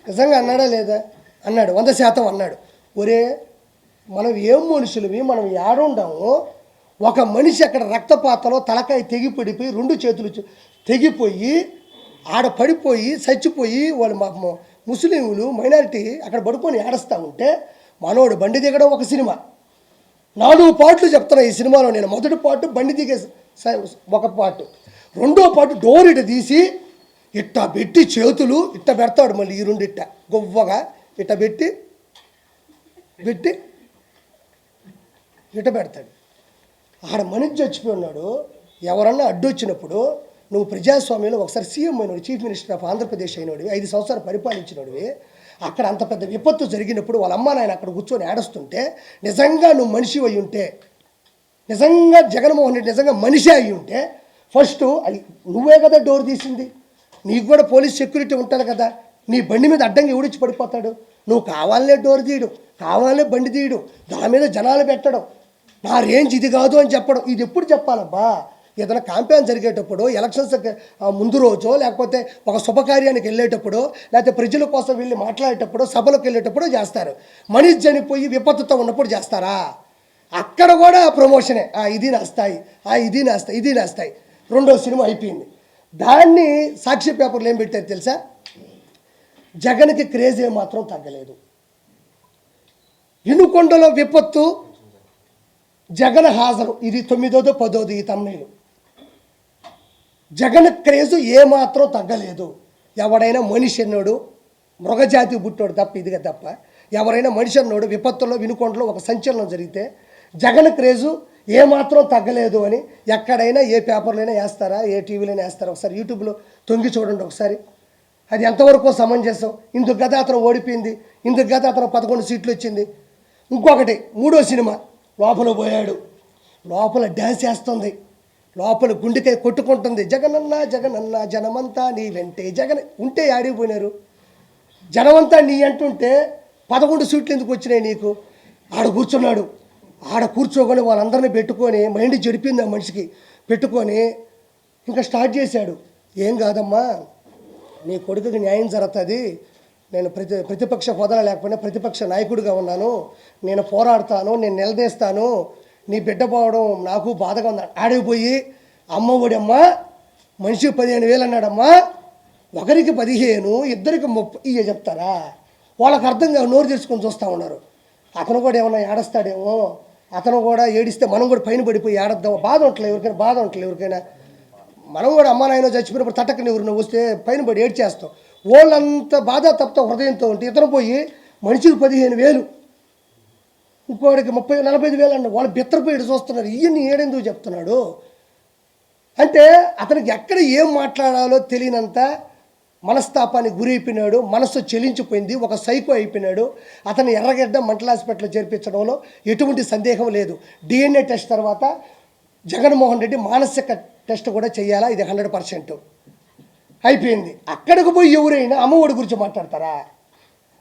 నిజంగా అన్నాడా లేదా? అన్నాడు, 100% అన్నాడు. ఒరే మనం ఏం మనుషులవి, మనం ఏడుండాము. ఒక మనిషి అక్కడ రక్తపాతలో తలకాయ తెగిపడిపోయి 2 చేతులు తెగిపోయి ఆడ పడిపోయి చచ్చిపోయి వాళ్ళు ముస్లింలు మైనారిటీ అక్కడ పడుకొని ఏడుస్తూ ఉంటే మనోడు బండి దిగడం ఒక సినిమా. 4 పార్ట్లు చెప్తున్నా ఈ సినిమాలో నేను. మొదటి పార్ట్ బండి దిగే ఒక పార్ట్, రెండో పార్ట్ డోర్ ఇట తీసి ఇట్ట పెట్టి చేతులు ఇట్ట పెడతాడు, మళ్ళీ ఈ 2 ఇట్ట గొవ్వగా ఇట్ట పెట్టి ఇట్ట పెడతాడు. ఆడ మనిషి చచ్చిపోయి ఉన్నాడు. ఎవరన్నా అడ్డొచ్చినప్పుడు నువ్వు ప్రజాస్వామ్యంలో ఒకసారి CM అయినోడు, chief minister of Andhra Pradesh అయినోడివి, 5 సంవత్సరాలు పరిపాలించినోడివి, అక్కడ అంత పెద్ద విపత్తు జరిగినప్పుడు వాళ్ళ అమ్మ నాయన అక్కడ కూర్చొని ఏడుస్తుంటే నిజంగా నువ్వు మనిషి అయి ఉంటే నిజంగా జగన్మోహన్ రెడ్డి నిజంగా మనిషి అయి ఉంటే ఫస్ట్ నువ్వే కదా డోర్ తీసింది, నీకు కూడా పోలీస్ సెక్యూరిటీ ఉంటుంది కదా, నీ బండి మీద అడ్డంగా ఎవడిచ్చి పడిపోతాడు, నువ్వు కావాలనే డోర్ తీయడు, కావాలనే బండి తీయడు, దాని మీద జనాలు పెట్టడం, నా రేంజ్ ఇది కాదు అని చెప్పడం, ఇది ఎప్పుడు చెప్పాలబ్బా? ఏదైనా క్యాంపెయిన్ జరిగేటప్పుడు, ఎలక్షన్స్ ముందు రోజో, లేకపోతే ఒక శుభకార్యానికి వెళ్ళేటప్పుడు, లేకపోతే ప్రజల కోసం వెళ్ళి మాట్లాడేటప్పుడు, సభలకు వెళ్ళేటప్పుడు చేస్తారు. మనిషి చనిపోయి విపత్తుతో ఉన్నప్పుడు చేస్తారా? అక్కడ కూడా ప్రమోషనే, ఇది నాస్తాయి, ఇది నాస్తాయి. రెండో సినిమా అయిపోయింది. దాన్ని సాక్షి పేపర్లు ఏం పెట్టారు తెలుసా? జగన్కి క్రేజ్ ఏమాత్రం తగ్గలేదు, ఇనుకొండలో విపత్తు, జగన్ హాజరు, ఇది 9వ 10వ ఈ తమ్ముళ్ళు. జగన్ క్రేజు ఏమాత్రం తగ్గలేదు. ఎవడైనా మనిషి అన్నాడు, మృగజాతి పుట్టాడు తప్ప, ఇదిగా తప్ప ఎవరైనా మనిషి అన్నాడు విపత్తులో వినుకొండలో ఒక సంచలనం జరిగితే జగన్ క్రేజు ఏమాత్రం తగ్గలేదు అని ఎక్కడైనా ఏ పేపర్లైనా వేస్తారా, ఏ టీవీలైనా వేస్తారా? ఒకసారి యూట్యూబ్లో తొంగి చూడండి ఒకసారి. అది ఎంతవరకు సమంజసం? ఇందుకు గత అతను ఓడిపోయింది, ఇందుకు గత అతను 11 సీట్లు వచ్చింది. ఇంకొకటి 3వ సినిమా, లోపల పోయాడు, లోపల డ్యాన్స్ వేస్తుంది, లోపల గుండెకాయ కొట్టుకుంటుంది, జగనన్న జగనన్న జనమంతా నీ వెంటే జగన్ ఉంటే ఆడిపోయినారు. జనమంతా నీ అంటుంటే 11 సీట్లు ఎందుకు వచ్చినాయి నీకు? ఆడ కూర్చున్నాడు, ఆడ కూర్చోకొని వాళ్ళందరినీ పెట్టుకొని, మైండ్ చెడిపింది ఆ మనిషికి, పెట్టుకొని ఇంకా స్టార్ట్ చేశాడు. ఏం కాదమ్మా, నీ కొడుకుకి న్యాయం జరుగుతుంది, నేను ప్రతిపక్ష హోదా లేకపోయినా ప్రతిపక్ష నాయకుడిగా ఉన్నాను, నేను పోరాడతాను, నేను నిలదీస్తాను, నీ బిడ్డ పోవడం నాకు బాధగా ఉంది. ఆడిపోయి అమ్మ ఒడమ్మా మనిషికి 15,000 అన్నాడమ్మా, ఒకరికి 15, ఇద్దరికి 30 చెప్తారా? వాళ్ళకి అర్థం కాదు, నోరు తెరుచుకొని చూస్తూ ఉన్నారు. అతను కూడా ఏమన్నా ఏడుస్తాడేమో, అతను కూడా ఏడిస్తే మనం కూడా పైన పడిపోయి ఏడద్దాం, బాధ ఉండట్లేదు ఎవరికైనా, బాధ ఉండట్లేదు ఎవరికైనా. మనం కూడా అమ్మ నాయన చచ్చిపోయినప్పుడు తట్టకని ఎవరు వస్తే పైన పడి ఏడ్చేస్తాం. వాళ్ళంత బాధ తప్ప హృదయంతో ఉంటే ఇతను పోయి మనిషికి 15,000, ఇంకోడికి 30-45,000 అన్న, వాళ్ళు బెత్తరపోయి చూస్తున్నారు. ఇవన్నీ ఏడెందుకు చెప్తున్నాడు అంటే అతనికి ఎక్కడ ఏం మాట్లాడాలో తెలియనంత మనస్తాపానికి గురైపోయినాడు, మనస్సు చెలించిపోయింది, ఒక సైకో అయిపోయినాడు. అతను ఎర్రగడ్డ మెంటల్ హాస్పిటల్లో చేర్పించడంలో ఎటువంటి సందేహం లేదు. DNA టెస్ట్ తర్వాత జగన్మోహన్ రెడ్డి మానసిక టెస్ట్ కూడా చేయాలా, ఇది 100% అయిపోయింది. అక్కడికి పోయి ఎవరైనా అమ్మఒడి గురించి మాట్లాడతారా?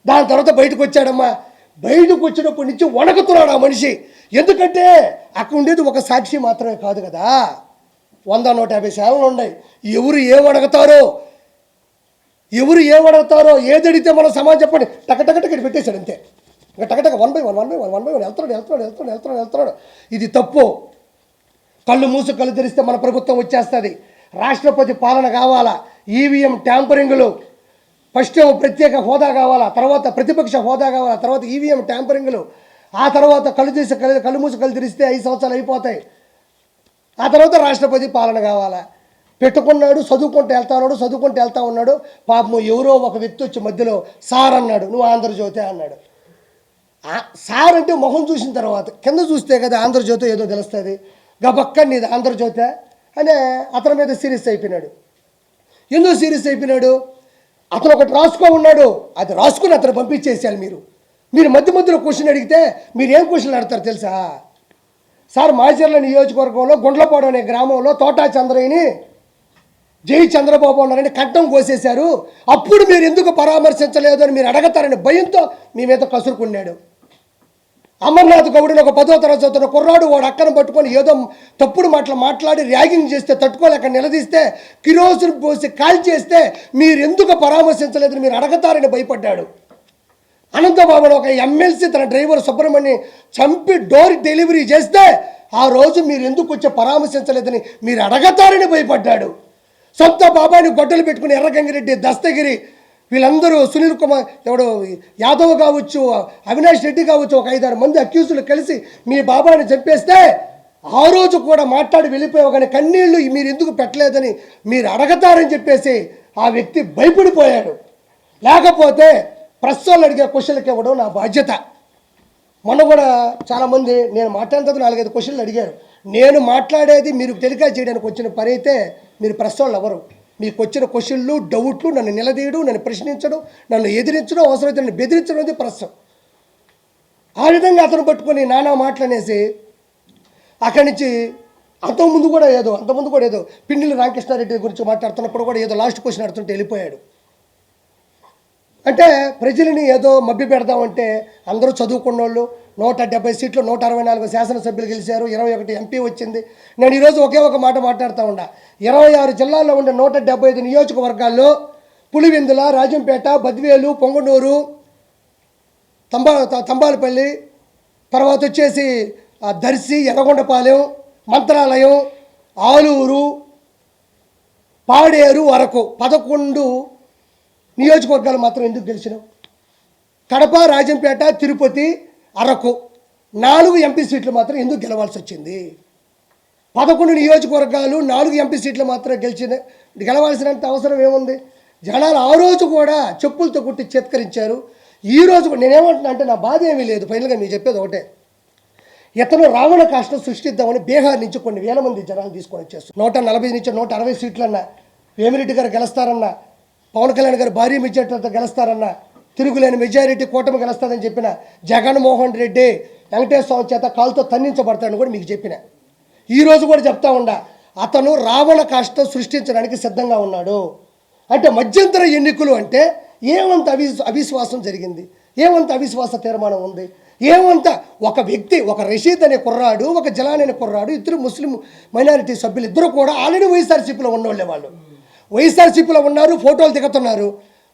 దాని తర్వాత బయటకు వచ్చాడమ్మా, బయటకు వచ్చినప్పటి నుంచి వణకుతున్నాడు ఆ మనిషి. ఎందుకంటే అక్కడ ఉండేది ఒక సాక్షి మాత్రమే కాదు కదా, 100-150 ఛానళ్ళు ఉన్నాయి. ఎవరు ఏమడగతారో ఏది అడిగితే మనం సమాజం చెప్పండి, టకటకట పెట్టేశాడు అంతే. ఇంకా టకటక 1 by 1 వెళ్తున్నాడు. ఇది తప్పు. కళ్ళు మూసు కళ్ళు తెరిస్తే మన ప్రభుత్వం వచ్చేస్తుంది. రాష్ట్రపతి పాలన కావాలా, ఈవీఎం ట్యాంపరింగ్లు, ఫస్ట్ ప్రత్యేక హోదా కావాలా, తర్వాత ప్రతిపక్ష హోదా కావాలా, తర్వాత ఈవీఎం ట్యాంపరింగ్లు, ఆ తర్వాత కళ్ళు మూసి కళ్ళు తెరిస్తే 5 సంవత్సరాలు అయిపోతాయి. ఆ తర్వాత రాష్ట్రపతి పాలన కావాలా. పెట్టుకున్నాడు, చదువుకుంటూ వెళ్తా ఉన్నాడు. పాపం ఎవరో ఒక వ్యక్తి వచ్చి మధ్యలో సార్ అన్నాడు, నువ్వు ఆంధ్రజ్యోతి అన్నాడు. సార్ అంటే మొహం చూసిన తర్వాత కింద చూస్తే కదా ఆంధ్రజ్యోతి ఏదో తెలుస్తుంది. గబక్క నీది ఆంధ్రజ్యోతి అనే అతని మీద సీరియస్ అయిపోయినాడు. ఎందుకు సీరియస్ అయిపోయినాడు? అతను ఒకటి రాసుకో ఉన్నాడు, అది రాసుకుని అతను పంపించేసేయాలి. మీరు మధ్యలో క్వశ్చన్ అడిగితే మీరు ఏం క్వశ్చన్ అడతారు తెలుసా? సార్ మాచర్ల నియోజకవర్గంలో గుండ్లపాడు అనే గ్రామంలో తోటా చంద్రయ్యని జై చంద్రబాబు ఉన్నారని కంఠం కోసేశారు, అప్పుడు మీరు ఎందుకు పరామర్శించలేదు అని మీరు అడగతారని భయంతో మీ మీద కసురుకున్నాడు. అమర్నాథ్ గౌడ్ని ఒక 10వ తరగతి చదువుతున్న కుర్రాడు వాడు అక్కను పట్టుకొని ఏదో తప్పుడు మాట్లాడి ర్యాగింగ్ చేస్తే తట్టుకోలేక నిలదీస్తే కిరోసిన్ పోసి కాల్ చేస్తే మీరు ఎందుకు పరామర్శించలేదని మీరు అడగతారని భయపడ్డాడు. అనంతబాబుని ఒక ఎమ్మెల్సీ తన డ్రైవర్ సుబ్రహ్మణ్యం చంపి డోర్ డెలివరీ చేస్తే ఆ రోజు మీరు ఎందుకు వచ్చి పరామర్శించలేదని మీరు అడగతారని భయపడ్డాడు. సొంత బాబాయిని గొడ్డలు పెట్టుకుని ఎర్రగంగిరెడ్డి, దస్తగిరి, వీళ్ళందరూ సునీల్ కుమార్ ఎవడు యాదవ్ కావచ్చు, అవినాష్ రెడ్డి కావచ్చు, ఒక 5-6 మంది అక్యూజులు కలిసి మీ బాబాయిని చంపేస్తే ఆ రోజు కూడా మాట్లాడి వెళ్ళిపోయావు, కానీ కన్నీళ్లు మీరు ఎందుకు పెట్టలేదని మీరు అడగతారని చెప్పేసి ఆ వ్యక్తి భయపడిపోయాడు. లేకపోతే ప్రెస్ వాళ్ళు అడిగే క్వశ్చన్లకి ఇవ్వడం నా బాధ్యత. మొన్న కూడా చాలామంది నేను మాట్లాడిన 4-5 క్వశ్చన్లు అడిగారు. నేను మాట్లాడేది మీరు టెలికాస్ట్ చేయడానికి వచ్చిన పని అయితే మీరు ప్రెస్ వాళ్ళు ఎవరు? మీకు వచ్చిన క్వశ్చన్లు, డౌట్లు, నన్ను నిలదీయడం, నన్ను ప్రశ్నించడం, నన్ను ఎదిరించడం, అవసరమైతే నన్ను బెదిరించడం అనేది ప్రెస్. ఆ విధంగా అతను పట్టుకొని నానా మాటలనేసి అక్కడి నుంచి అంతకుముందు కూడా ఏదో పిన్నెల్లి రామకృష్ణారెడ్డి గురించి మాట్లాడుతున్నప్పుడు కూడా ఏదో లాస్ట్ క్వశ్చన్ అడుగుతుంటే వెళ్ళిపోయాడు. అంటే ప్రజలని ఏదో మభ్య పెడదామంటే అందరూ చదువుకున్న వాళ్ళు 170 సీట్లు 164 శాసనసభ్యులు గెలిచారు, 21 ఎంపీ వచ్చింది. నేను ఈరోజు ఒకే ఒక మాట మాట్లాడుతూ ఉన్నా. 26 జిల్లాల్లో ఉండే 175 నియోజకవర్గాల్లో పులివెందుల, రాజంపేట, బద్వేలు, పొంగనూరు, తంబాలపల్లి, తర్వాత వచ్చేసి దర్శి, ఎర్రగొండపాలెం, మంత్రాలయం, ఆలూరు, పాడేరు వరకు 11 నియోజకవర్గాలు మాత్రం ఎందుకు గెలిచినావు? కడప, రాజంపేట, తిరుపతి, అరకు 4 ఎంపీ సీట్లు మాత్రం ఎందుకు గెలవాల్సి వచ్చింది? 11 నియోజకవర్గాలు 4 ఎంపీ సీట్లు మాత్రం గెలవాల్సినంత అవసరం ఏముంది? జనాలు ఆ రోజు కూడా చెప్పులతో కుట్టి చేత్కరించారు. ఈ రోజు నేనేమంటున్నా అంటే నా బాధ ఏమీ లేదు. ఫైనల్గా మీకు చెప్పేది ఒకటే, ఇతను రావణ కాష్టం సృష్టిద్దామని బీహార్ నుంచి కొన్ని వేల మంది జనాలు తీసుకొని వచ్చేస్తారు. 140 నుంచి 160 సీట్లన్నా వేమిరెడ్డి గారు గెలుస్తారన్నా, పవన్ కళ్యాణ్ గారు భారీ మెజారిటీతో గెలుస్తారన్నా, తిరుగులేని మెజారిటీ కూటమి గెలుస్తారని చెప్పిన జగన్మోహన్ రెడ్డి వెంకటేశ్వర స్వామి చేత కాలుతో తన్నించబడతాడని కూడా మీకు చెప్పిన. ఈరోజు కూడా చెప్తా ఉండా, అతను రావణ కాష్టం సృష్టించడానికి సిద్ధంగా ఉన్నాడు. అంటే మధ్యంతర ఎన్నికలు అంటే ఏమంత అవిశ్వాసం జరిగింది, ఏమంత అవిశ్వాస తీర్మానం ఉంది, ఏమంత ఒక వ్యక్తి, ఒక రషీద్ అనే కుర్రాడు, ఒక జలాన్ అనే కుర్రాడు, ఇద్దరు ముస్లిం మైనారిటీ సభ్యులు ఇద్దరు కూడా ఆల్రెడీ వైఎస్ఆర్సీపీలో ఉన్నోళ్ళే. వాళ్ళు వైఎస్ఆర్సీపీలో ఉన్నారు, ఫోటోలు దిగుతున్నారు.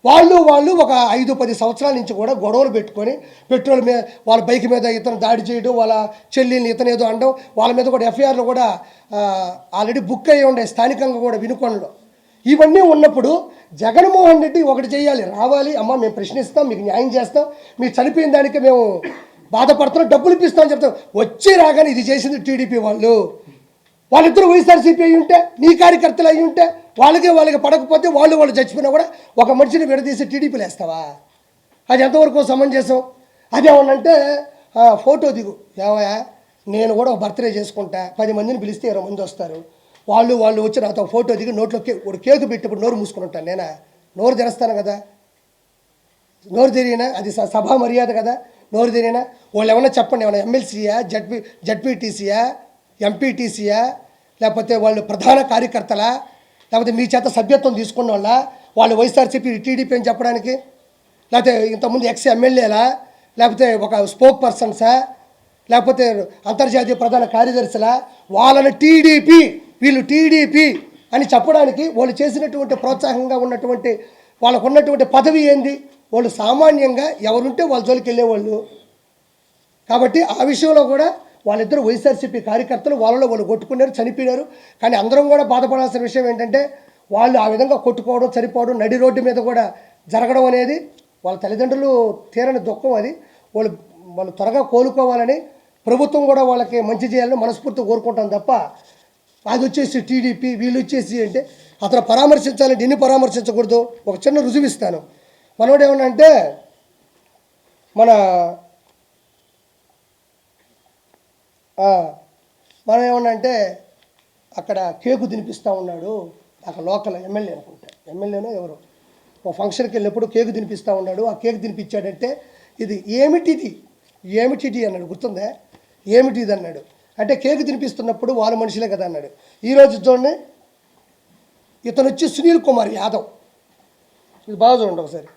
వాళ్ళు ఒక 5-10 సంవత్సరాల నుంచి కూడా గొడవలు పెట్టుకొని పెట్రోల్ మీద వాళ్ళ బైక్ మీద ఇతను దాడి చేయడం, వాళ్ళ చెల్లిని ఇతను ఏదో అనడం, వాళ్ళ మీద కూడా ఎఫ్ఐఆర్లు కూడా ఆల్రెడీ బుక్ అయ్యి ఉండే స్థానికంగా కూడా వినుకొండలో. ఇవన్నీ ఉన్నప్పుడు జగన్మోహన్ రెడ్డి ఒకటి చేయాలి, రావాలి, అమ్మ మేము ప్రశ్నిస్తాం, మీకు న్యాయం చేస్తాం, మీరు చనిపోయిన దానికి మేము బాధపడుతున్నాం, డబ్బులు ఇప్పిస్తామని చెప్తాం. వచ్చి రాగానే ఇది చేసింది టీడీపీ వాళ్ళిద్దరూ వైఎస్ఆర్సీపీ అయ్యి ఉంటే, నీ కార్యకర్తలు అయ్యి ఉంటే, వాళ్ళకి పడకపోతే వాళ్ళు చచ్చిపోయినా కూడా ఒక మనిషిని విడదీసి టీడీపీలు వేస్తావా? అది ఎంతవరకు సమంజసం? అదేమన్నంటే ఫోటో దిగు, ఏమయ్యా నేను కూడా ఒక బర్త్డే చేసుకుంటా, 10 మందిని పిలిస్తే 20 మంది వస్తారు, వాళ్ళు వచ్చి నాతో ఫోటో దిగి నోట్లో ఒక కేకు పెట్టినప్పుడు నోరు మూసుకుని ఉంటాను. నేనా నోరు తెరుస్తాను కదా? నోరు తెరిగినా అది సభా మర్యాద కదా? నోరు తెరిగినా వాళ్ళు ఏమన్నా చెప్పండి, ఏమన్నా ఎమ్మెల్సీయా, జడ్పీటీసీయా, ఎంపీటీసీయా, లేకపోతే వాళ్ళు ప్రధాన కార్యకర్తలా, లేకపోతే మీ చేత సభ్యత్వం తీసుకున్న వాళ్ళు వైఎస్ఆర్సీపీ టీడీపీ అని చెప్పడానికి, లేకపోతే ఇంతకుముందు ఎమ్మెల్యేలా, లేకపోతే ఒక స్పోక్ పర్సన్సా, లేకపోతే అంతర్జాతీయ ప్రధాన కార్యదర్శులా, వాళ్ళని వీళ్ళు టీడీపీ అని చెప్పడానికి వాళ్ళు చేసినటువంటి ప్రోత్సాహంగా ఉన్నటువంటి వాళ్ళకు ఉన్నటువంటి పదవి ఏంది? వాళ్ళు సామాన్యంగా ఎవరుంటే వాళ్ళ జోలికి వెళ్ళేవాళ్ళు. కాబట్టి ఆ విషయంలో కూడా వాళ్ళిద్దరు వైఎస్ఆర్సీపీ కార్యకర్తలు, వాళ్ళు కొట్టుకున్నారు, చనిపోయినారు. కానీ అందరం కూడా బాధపడాల్సిన విషయం ఏంటంటే వాళ్ళు ఆ విధంగా కొట్టుకోవడం, చనిపోవడం, నడి రోడ్డు మీద కూడా జరగడం అనేది వాళ్ళ తల్లిదండ్రులు తీరని దుఃఖం. అది వాళ్ళు త్వరగా కోలుకోవాలని ప్రభుత్వం కూడా వాళ్ళకి మంచి చేయాలని మనస్ఫూర్తిగా కోరుకుంటాం తప్ప అది వచ్చేసి టీడీపీ వీళ్ళు వచ్చేసి అంటే అతను పరామర్శించాలంటే ఎన్ని పరామర్శించకూడదు. ఒక చిన్న రుజువు ఇస్తాను. మనోడు ఏమన్నంటే మనం ఏమన్నంటే అక్కడ కేకు తినిపిస్తూ ఉన్నాడు, అక్కడ లోకల్ ఎమ్మెల్యే అనుకుంటా, ఎమ్మెల్యేనో ఎవరు ఒక ఫంక్షన్కి వెళ్ళినప్పుడు కేకు తినిపిస్తూ ఉన్నాడు. ఆ కేకు తినిపించాడంటే ఇది ఏమిటిది అన్నాడు, గుర్తుందా? ఏమిటిది అన్నాడు అంటే కేకు తినిపిస్తున్నప్పుడు వాళ్ళ మనుషులే కదా అన్నాడు. ఈరోజు చూడండి, ఇతను వచ్చి సునీల్ కుమార్ యాదవ్, ఇది బాగా చూడండి ఒకసారి.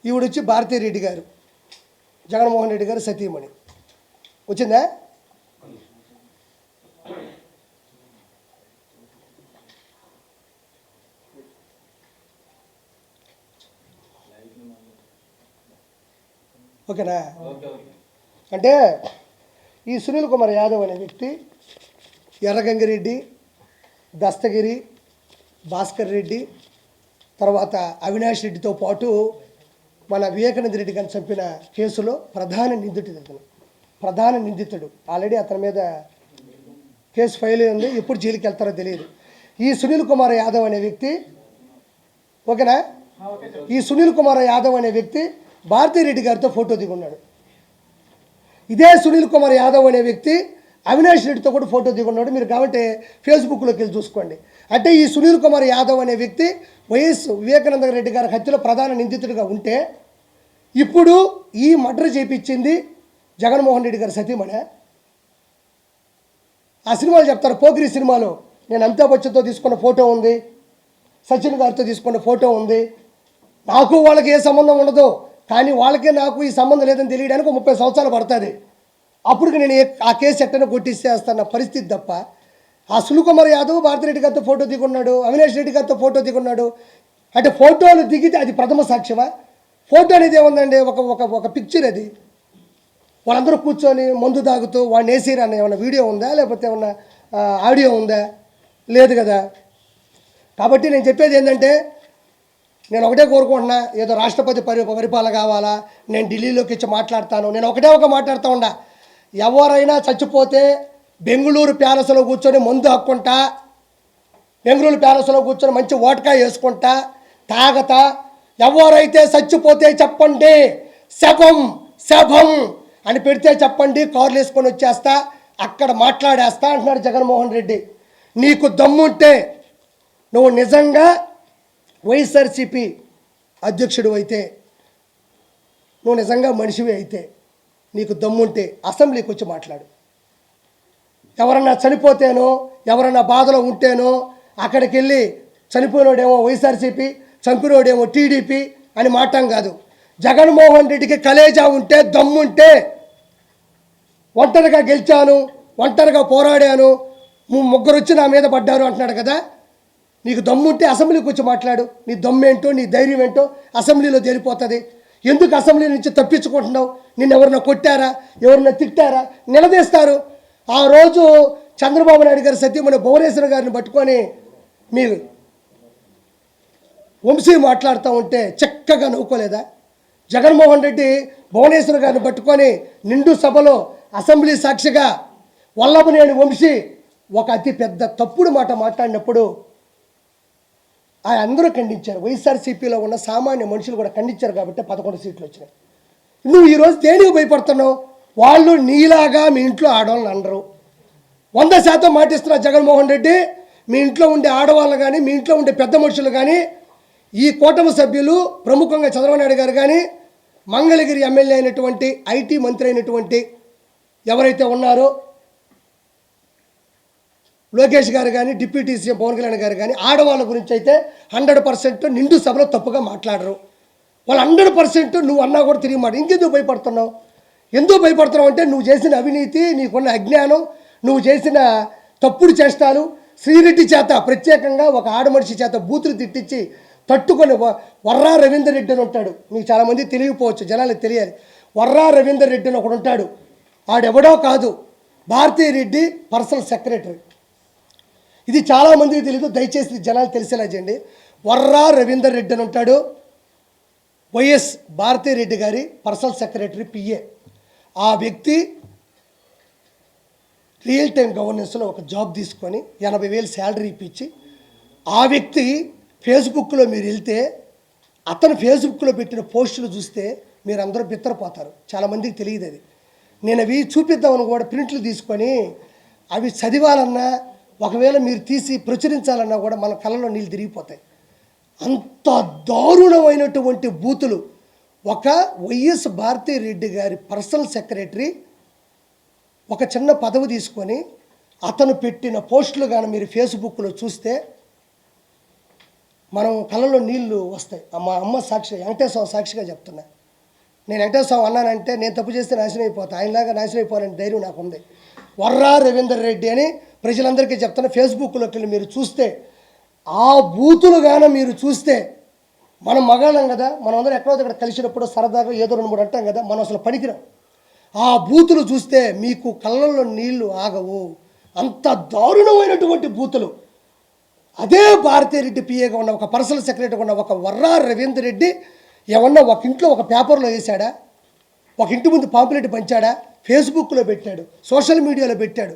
ఈవిడ వచ్చి భారతీరెడ్డి గారు, జగన్మోహన్ రెడ్డి గారు సతీమణి. వచ్చిందా? ఓకేనా? అంటే ఈ సునీల్ కుమార్ యాదవ్ అనే వ్యక్తి ఎర్రగంగిరెడ్డి, దస్తగిరి, భాస్కర్ రెడ్డి, తర్వాత అవినాష్ రెడ్డితో పాటు మన వివేకానంద రెడ్డి గారిని చంపిన కేసులో ప్రధాన నిందితుడు. ఆల్రెడీ అతని మీద కేసు ఫైల్ ఉంది, ఎప్పుడు జైలుకి వెళ్తారో తెలియదు. ఈ సునీల్ కుమార్ యాదవ్ అనే వ్యక్తి, ఓకేనా, ఈ సునీల్ కుమార్ యాదవ్ అనే వ్యక్తి భారతీరెడ్డి గారితో ఫోటో దిగున్నాడు. ఇదే సునీల్ కుమార్ యాదవ్ అనే వ్యక్తి అవినాష్ రెడ్డితో కూడా ఫోటో దిగున్నాడు. మీరు కాబట్టి ఫేస్బుక్లోకి వెళ్ళి చూసుకోండి. అంటే ఈ సునీల్ కుమార్ యాదవ్ అనే వ్యక్తి వైఎస్ వివేకానంద రెడ్డి గారి హత్యలో ప్రధాన నిందితుడిగా ఉంటే, ఇప్పుడు ఈ మర్డర్ చేయించింది జగన్మోహన్ రెడ్డి గారి సతీమణి. ఆ సినిమాలు చెప్తారు. పోకిరి సినిమాలో నేను అమితాబ్ బచ్చన్తో తీసుకున్న ఫోటో ఉంది, సచిన్ గారితో తీసుకున్న ఫోటో ఉంది. నాకు వాళ్ళకి ఏ సంబంధం ఉండదు, కానీ వాళ్ళకే నాకు ఈ సంబంధం లేదని తెలియడానికి 30 సంవత్సరాలు పడుతుంది. అప్పుడు నేను ఆ కేసు ఎట్టనే కొట్టిస్తేస్తాను పరిస్థితి తప్ప. ఆ సునీల్ యాదవ్ భారతిరెడ్డి గారితో ఫోటో దిగున్నాడు, అవినాష్ రెడ్డి గారితో ఫోటో దిగున్నాడు. అంటే ఫోటోలు దిగితే అది ప్రథమ సాక్ష్యమా? ఫోటో అనేది ఏముందండి, ఒక ఒక ఒక పిక్చర్. అది వాళ్ళందరూ కూర్చొని మందు తాగుతూ వాడిని వేసిరన్న ఏమన్నా వీడియో ఉందా, లేకపోతే ఏమన్నా ఆడియో ఉందా? లేదు కదా. కాబట్టి నేను చెప్పేది ఏంటంటే, నేను ఒకటే కోరుకుంటున్నా, ఏదో రాష్ట్రపతి పరిపాలన కావాలా, నేను ఢిల్లీలోకి వచ్చి మాట్లాడతాను. నేను ఒకటే మాట్లాడుతూ ఉండా, ఎవరైనా చచ్చిపోతే బెంగళూరు ప్యాలెస్లో కూర్చొని మందు హక్కుంటా, బెంగళూరు ప్యాలెస్లో కూర్చొని మంచి ఓటకా వేసుకుంటా తాగతా, ఎవరైతే చచ్చిపోతే చెప్పండి, శవం శవం అని పెడితే చెప్పండి, కార్లు వేసుకొని వచ్చేస్తా, అక్కడ మాట్లాడేస్తా అంటున్నాడు జగన్మోహన్ రెడ్డి. నీకు దమ్ముంటే, నువ్వు నిజంగా వైఎస్ఆర్సీపీ అధ్యక్షుడు అయితే, నువ్వు నిజంగా మనిషివి అయితే, నీకు దమ్ముంటే అసెంబ్లీకి వచ్చి మాట్లాడు. ఎవరన్నా చనిపోతేనో, ఎవరన్నా బాధలో ఉంటేనో అక్కడికి వెళ్ళి చనిపోయినోడేమో వైఎస్ఆర్సీపీ, చంపినోడేమో టీడీపీ అని మాటం కాదు. జగన్మోహన్ రెడ్డికి కలేజా ఉంటే, దమ్ముంటే, ఒంటరిగా గెలిచాను, ఒంటరిగా పోరాడాను, ముగ్గురు వచ్చి నా మీద పడ్డారు అంటున్నాడు కదా. నీకు దమ్ముంటే అసెంబ్లీకి వచ్చి మాట్లాడు. నీ దమ్మేంటో, నీ ధైర్యం ఏంటో అసెంబ్లీలో తేలిపోతుంది. ఎందుకు అసెంబ్లీ నుంచి తప్పించుకుంటున్నావు? నిన్ను ఎవరన్నా కొట్టారా, ఎవరన్నా తిట్టారా? నిలదీస్తారు. ఆ రోజు చంద్రబాబు నాయుడు గారు సత్యమణి భువనేశ్వర్ గారిని పట్టుకొని మీ వంశీ మాట్లాడుతూ ఉంటే చక్కగా నవ్వుకోలేదా? జగన్మోహన్ రెడ్డి భువనేశ్వర్ గారిని పట్టుకొని నిండు సభలో అసెంబ్లీ సాక్షిగా వల్లభనేని వంశీ ఒక అతి పెద్ద తప్పుడు మాట మాట్లాడినప్పుడు అందరూ ఖండించారు. వైఎస్ఆర్సీపీలో ఉన్న సామాన్య మనుషులు కూడా ఖండించారు. కాబట్టి 11 సీట్లు వచ్చినాయి. నువ్వు ఈరోజు దేనికి భయపడుతున్నావు? వాళ్ళు నీలాగా మీ ఇంట్లో ఆడవాళ్ళని అనరు. 100% మాటిస్తున్నా జగన్మోహన్ రెడ్డి, మీ ఇంట్లో ఉండే ఆడవాళ్ళు కానీ, మీ ఇంట్లో ఉండే పెద్ద మనుషులు కానీ, ఈ కూటమి సభ్యులు ప్రముఖంగా చంద్రబాబు నాయుడు గారు కానీ, మంగళగిరి ఎమ్మెల్యే అయినటువంటి ఐటీ మంత్రి అయినటువంటి ఎవరైతే ఉన్నారో లోకేష్ గారు కానీ, డిప్యూటీ సీఎం పవన్ కళ్యాణ్ గారు కానీ, ఆడవాళ్ళ గురించి అయితే 100% నిండు సభలో తప్పుగా మాట్లాడరు. వాళ్ళు 100% నువ్వు అన్నా కూడా తిరిగి మాట. ఇంకెందుకు భయపడుతున్నావు? ఎందుకు భయపడుతున్నావు అంటే, నువ్వు చేసిన అవినీతి, నీకున్న అజ్ఞానం, నువ్వు చేసిన తప్పుడు చేష్టాలు. శ్రీరెడ్డి చేత ప్రత్యేకంగా ఒక ఆడమనిషి చేత బూతులు తిట్టించి తట్టుకొని వర్రా రవీందర్ రెడ్డి అని ఉంటాడు. మీకు చాలామంది తెలియకపోవచ్చు, జనాలకు తెలియాలి. వర్రా రవీందర్ రెడ్డి అని ఒకడు ఉంటాడు. ఆడెవడో కాదు, భారతీ రెడ్డి పర్సనల్ సెక్రటరీ. ఇది చాలామందికి తెలియదు, దయచేసి జనాలు తెలిసేలా చేయండి. వర్రా రవీందర్ రెడ్డి అని ఉంటాడు, వైఎస్ భారతీ రెడ్డి గారి పర్సనల్ సెక్రటరీ, పిఏ. ఆ వ్యక్తి రియల్ టైం గవర్నెన్స్లో ఒక జాబ్ తీసుకొని 80,000 శాలరీ ఇప్పించి, ఆ వ్యక్తి ఫేస్బుక్లో మీరు వెళ్తే అతను ఫేస్బుక్లో పెట్టిన పోస్టులు చూస్తే మీరు అందరూ బిత్తరపోతారు. చాలామందికి తెలియదు అది. నేను అవి చూపిద్దామని కూడా ప్రింట్లు తీసుకొని అవి చదివాలన్నా, ఒకవేళ మీరు తీసి ప్రచురించాలన్నా కూడా మన కళ్ళలో నీళ్ళు తిరిగిపోతాయి. అంత దారుణమైనటువంటి బూతులు. ఒక వైఎస్ భారతీ రెడ్డి గారి పర్సనల్ సెక్రటరీ ఒక చిన్న పదవి తీసుకొని అతను పెట్టిన పోస్టులు కానీ మీరు ఫేస్బుక్లో చూస్తే మనం కళ్ళలో నీళ్లు వస్తాయి. మా అమ్మ సాక్షి, వెంకటేశ్వర సాక్షిగా చెప్తున్నా. నేను వెంకటేశ్వర అన్నానంటే నేను తప్పు చేస్తే నాశనం అయిపోతా, ఆయనలాగా నాశనం అయిపోవాలని ధైర్యం నాకు ఉంది. వర్రా రవీందర్ రెడ్డి అని ప్రజలందరికీ చెప్తున్నా. ఫేస్బుక్లోకి వెళ్ళి మీరు చూస్తే ఆ బూతులు గాన మీరు చూస్తే, మనం మగాళ్ళం కదా, మనం అందరం ఎక్కడో ఇక్కడ కలిసినప్పుడు సరదాగా ఏదో 2-3 అంటాం కదా, మనం అసలు పనికిరాం. ఆ బూతులు చూస్తే మీకు కళ్ళల్లో నీళ్లు ఆగవు. అంత దారుణమైనటువంటి బూతులు. అదే భారతీరెడ్డి పిఏగా ఉన్న ఒక పర్సనల్ సెక్రటరీగా ఉన్న ఒక వర్రా రవీందర్ రెడ్డి ఏమన్నా ఒక ఇంట్లో ఒక పేపర్లో వేశాడా? ఒక ఇంటి ముందు పాంప్లెట్ పంచాడా? ఫేస్బుక్లో పెట్టాడు, సోషల్ మీడియాలో పెట్టాడు.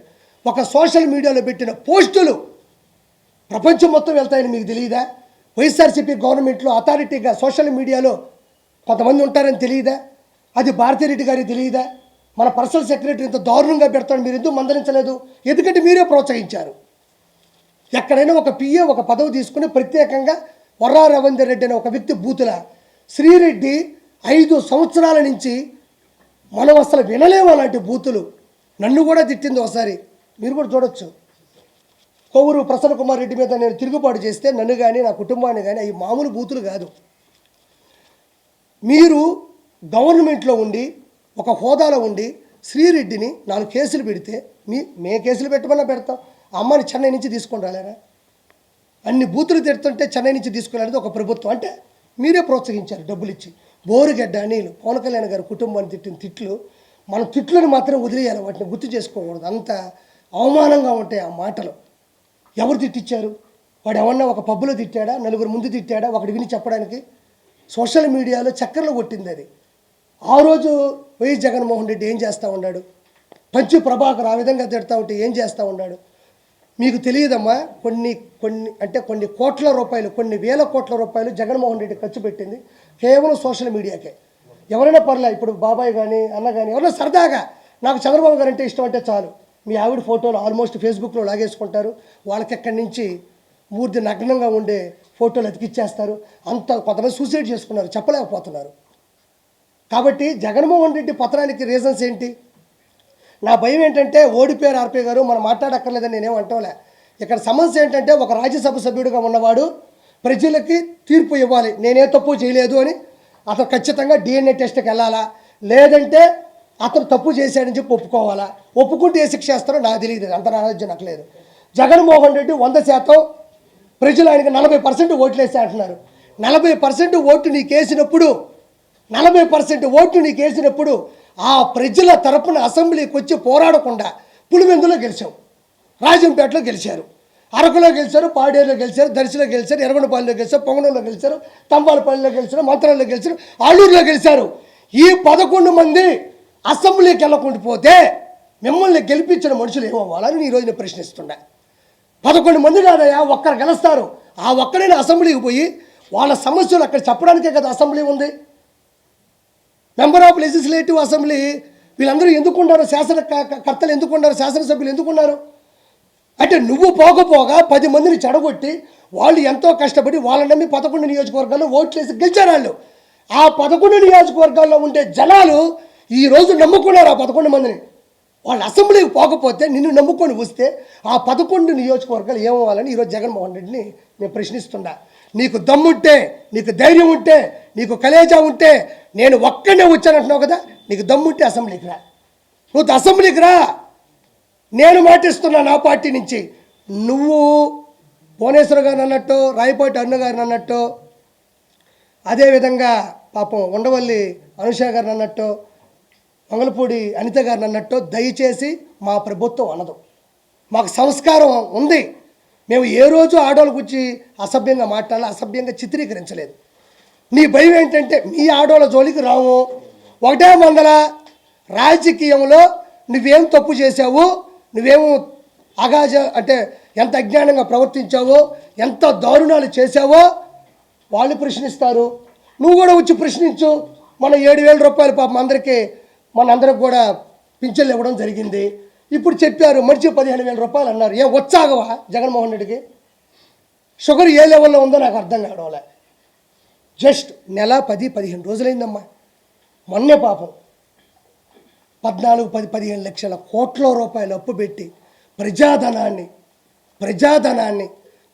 ఒక సోషల్ మీడియాలో పెట్టిన పోస్టులు ప్రపంచం మొత్తం వెళ్తాయని మీకు తెలియదా? వైఎస్ఆర్సీపీ గవర్నమెంట్లో అథారిటీగా సోషల్ మీడియాలో కొంతమంది ఉంటారని తెలియదా? అది భారతీరెడ్డి గారికి తెలియదా? మన పర్సనల్ సెక్రటరీ ఇంత దారుణంగా పెడతాడు, మీరు ఎందుకు మందలించలేదు? ఎందుకంటే మీరే ప్రోత్సహించారు. ఎక్కడైనా ఒక పిఏ ఒక పదవి తీసుకుని ప్రత్యేకంగా వర్రా రవీందర్ రెడ్డి అనే ఒక వ్యక్తి బూతుల శ్రీరెడ్డి 5 సంవత్సరాల నుంచి మనం అసలు వినలేము అలాంటి బూతులు. నన్ను కూడా తిట్టింది ఒకసారి. మీరు కూడా చూడొచ్చు. కొవ్వూరు ప్రసన్న కుమార్ రెడ్డి మీద నేను తిరుగుబాటు చేస్తే నన్ను కానీ నా కుటుంబాన్ని కానీ అవి మామూలు బూతులు కాదు. మీరు గవర్నమెంట్లో ఉండి ఒక హోదాలో ఉండి శ్రీరెడ్డిని 4 కేసులు పెడితే మే కేసులు పెట్టమన్నా పెడతాం. ఆ అమ్మాయిని చెన్నై నుంచి తీసుకొని రాలేరా? అన్ని బూతులు తిడుతుంటే చెన్నై నుంచి తీసుకురాలేదు ఒక ప్రభుత్వం. అంటే మీరే ప్రోత్సహించారు డబ్బులు ఇచ్చి. బోరుగడ్డ అనిలు పవన్ కళ్యాణ్ గారి కుటుంబాన్ని తిట్టిన తిట్లు, మన తిట్లను మాత్రం వదిలేయాలి, వాటిని గుర్తు చేసుకోకూడదు. అంత అవమానంగా ఉంటాయి ఆ మాటలు. ఎవరు తిట్టించారు? వాడు ఎవరన్నా ఒక పబ్బులో తిట్టాడా, నలుగురు ముందు తిట్టాడా, ఒకటి విని చెప్పడానికి? సోషల్ మీడియాలో చక్కర్లు కొట్టింది అది. ఆ రోజు వైఎస్ జగన్మోహన్ రెడ్డి ఏం చేస్తూ ఉన్నాడు? పంచు ప్రభాకర్ ఆ విధంగా తిడతా ఉంటే ఏం చేస్తూ ఉన్నాడు? మీకు తెలియదమ్మా, కొన్ని కోట్ల రూపాయలు, కొన్ని వేల కోట్ల రూపాయలు జగన్మోహన్ రెడ్డి ఖర్చు పెట్టింది కేవలం సోషల్ మీడియాకే. ఎవరైనా పర్లే, ఇప్పుడు బాబాయ్ కానీ అన్న కానీ ఎవరైనా సరదాగా నాకు చంద్రబాబు గారు అంటే ఇష్టం అంటే చాలు, మీ ఆవిడ ఫోటోలు ఆల్మోస్ట్ ఫేస్బుక్లో లాగేసుకుంటారు. వాళ్ళకి ఎక్కడి నుంచి మూర్తి నగ్నంగా ఉండే ఫోటోలు అతికిచ్చేస్తారు. అంత కొంతమంది సూసైడ్ చేసుకున్నారు, చెప్పలేకపోతున్నారు. కాబట్టి జగన్మోహన్ రెడ్డి పతనానికి రీజన్స్ ఏంటి? నా భయం ఏంటంటే ఓడిపోయారు ఆర్పీ గారు, మనం మాట్లాడక్కర్లేదని నేనేం అంటోలే. ఇక్కడ సమస్య ఏంటంటే ఒక రాజ్యసభ సభ్యుడిగా ఉన్నవాడు ప్రజలకి తీర్పు ఇవ్వాలి, నేనే తప్పు చేయలేదు అని. అతను ఖచ్చితంగా DNA టెస్ట్కి వెళ్ళాలా, లేదంటే అతను తప్పు చేశాడని చెప్పి ఒప్పుకోవాలా. ఒప్పుకుంటే ఏ శిక్ష చేస్తారో నాకు తెలియదు, అంత నాలెడ్జ్ నాకు లేదు. జగన్మోహన్ రెడ్డి 100% ప్రజలు ఆయనకి 40% ఓట్లు వేసి అంటున్నారు. 40% ఓటు నీకేసినప్పుడు 40% ఓటు నీకేసినప్పుడు ఆ ప్రజల తరపున అసెంబ్లీకి వచ్చి పోరాడకుండా పులివెందులో గెలిచావు, రాజంపేటలో గెలిచారు, అరకులో గెలిచారు, పాడేరులో గెలిచారు, దర్శిలో గెలిచారు, ఎర్రగొండపాలెంలో గెలిచారు, పొంగనూరులో గెలిచారు, తంబాలపల్లిలో గెలిచారు, మంత్రాల్లో గెలిచారు, ఆలూరులో గెలిచారు. ఈ 11 మంది అసెంబ్లీకి వెళ్ళకుండా పోతే మిమ్మల్ని గెలిపించిన మనుషులు ఏమవ్వాలని ఈరోజు నేను ప్రశ్నిస్తున్నా. 11 మంది కాదయా, ఒక్కరు గెలుస్తారు. ఆ ఒక్కరైనా అసెంబ్లీకి పోయి వాళ్ళ సమస్యలు అక్కడ చెప్పడానికే కదా అసెంబ్లీ ఉంది. మెంబర్ ఆఫ్ లెజిస్లేటివ్ అసెంబ్లీ వీళ్ళందరూ ఎందుకున్నారు? శాసనకర్తలు ఎందుకున్నారు? శాసనసభ్యులు ఎందుకున్నారు? అంటే నువ్వు పోకపోగా 10 మందిని చెడగొట్టి వాళ్ళు ఎంతో కష్టపడి వాళ్ళని నమ్మి 11 నియోజకవర్గాల్లో ఓట్లేసి గెలిచారు వాళ్ళు. ఆ 11 నియోజకవర్గాల్లో ఉండే జనాలు ఈరోజు నమ్ముకున్నారు ఆ 11 మందిని. వాళ్ళు అసెంబ్లీకి పోకపోతే నిన్ను నమ్ముకొని వస్తే ఆ 11 నియోజకవర్గాలు ఏమవ్వాలని ఈరోజు జగన్మోహన్ రెడ్డిని నేను ప్రశ్నిస్తున్నా. నీకు దమ్ముంటే, నీకు ధైర్యం ఉంటే, నీకు కలేజా ఉంటే, నేను ఒక్కడే వచ్చానంటున్నావు కదా, నీకు దమ్ముంటే అసెంబ్లీకి రా. నువ్వు అసెంబ్లీకి రా, నేను మాటిస్తున్నా నా పార్టీ నుంచి. నువ్వు భువనేశ్వర్ గారిని అన్నట్టు, రాయపాటి అన్న గారిని అన్నట్టు, అదేవిధంగా పాపం ఉండవల్లి అనుష గారిని అన్నట్టు, మంగళపూడి అనిత గారిని అన్నట్టు దయచేసి మా ప్రభుత్వం అనదు. మాకు సంస్కారం ఉంది. మేము ఏ రోజు ఆడవాళ్ళ గురించి అసభ్యంగా మాట్లాడాలి, అసభ్యంగా చిత్రీకరించలేదు. నీ భయం ఏంటంటే మీ ఆడవాళ్ళ జోలికి రాము. ఒకటే మందల రాజకీయంలో నువ్వేం తప్పు చేసావు, నువ్వేమో అంటే ఎంత అజ్ఞానంగా ప్రవర్తించావో, ఎంత దారుణాలు చేసావో వాళ్ళు ప్రశ్నిస్తారు. నువ్వు కూడా వచ్చి ప్రశ్నించు. మన 7,000 రూపాయలు పాపం మనందరికి కూడా పింఛన్లు ఇవ్వడం జరిగింది. ఇప్పుడు చెప్పారు మనిషి 15,000 రూపాయలు అన్నారు. ఏం వచ్చాగవా జగన్మోహన్ రెడ్డికి? షుగర్ ఏ లెవెల్లో ఉందో నాకు అర్థం కావడంలే. జస్ట్ నెల 10-15 రోజులైందమ్మా. మొన్నే పాపం 14-15 లక్షల కోట్ల రూపాయలు అప్పు పెట్టి ప్రజాధనాన్ని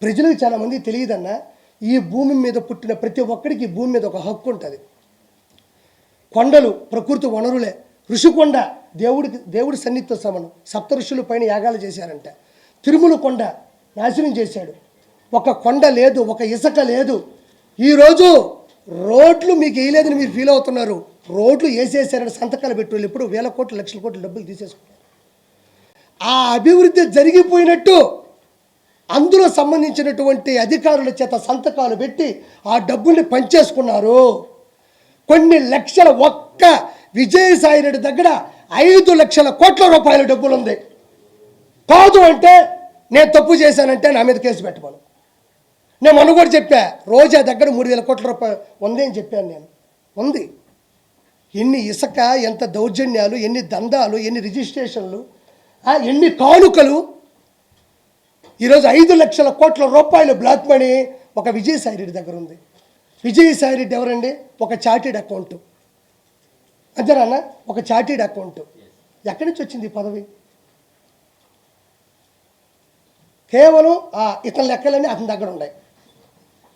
ప్రజలకు చాలామంది తెలియదన్నా, ఈ భూమి మీద పుట్టిన ప్రతి ఒక్కడికి ఈ భూమి మీద ఒక హక్కు ఉంటుంది. కొండలు ప్రకృతి వనరులే. ఋషికొండ దేవుడి సన్నిధితో సమానం. 7 ఋషుల పైన యాగాలు చేశారంట. తిరుమల కొండ నాశనం చేశాడు. ఒక కొండ లేదు, ఒక ఇసుక లేదు. ఈరోజు రోడ్లు మీకు వేయలేదని మీరు ఫీల్ అవుతున్నారు. రోడ్లు వేసేసారని సంతకాలు పెట్టుకోవాలి. ఎప్పుడు 1,000 కోట్లు 1,00,000 కోట్లు డబ్బులు తీసేసుకున్నారు. ఆ అభివృద్ధి జరిగిపోయినట్టు అందులో సంబంధించినటువంటి అధికారుల చేత సంతకాలు పెట్టి ఆ డబ్బుల్ని పంచేసుకున్నారు. కొన్ని లక్షల, ఒక్క విజయసాయి రెడ్డి దగ్గర 5 లక్షల కోట్ల రూపాయల డబ్బులు ఉంది. కాదు అంటే నేను తప్పు చేశానంటే నా మీద కేసు పెట్టమను. నేను మొన్న కూడా చెప్పా, రోజా దగ్గర 3,000 కోట్ల రూపాయలు ఉంది అని చెప్పాను నేను. ఉంది. ఎన్ని ఇసుక, ఎంత దౌర్జన్యాలు, ఎన్ని దందాలు, ఎన్ని రిజిస్ట్రేషన్లు, ఎన్ని కానుకలు. ఈరోజు 5 లక్షల కోట్ల రూపాయలు బ్లాక్ మనీ ఒక విజయసాయి రెడ్డి దగ్గర ఉంది. విజయసాయి రెడ్డి ఎవరండి? ఒక చార్టెడ్ అకౌంట్. అంతేనా? ఒక చార్టెడ్ అకౌంట్. ఎక్కడి నుంచి వచ్చింది ఈ పదవి? కేవలం ఇతని లెక్కలన్నీ అతని దగ్గర ఉన్నాయి,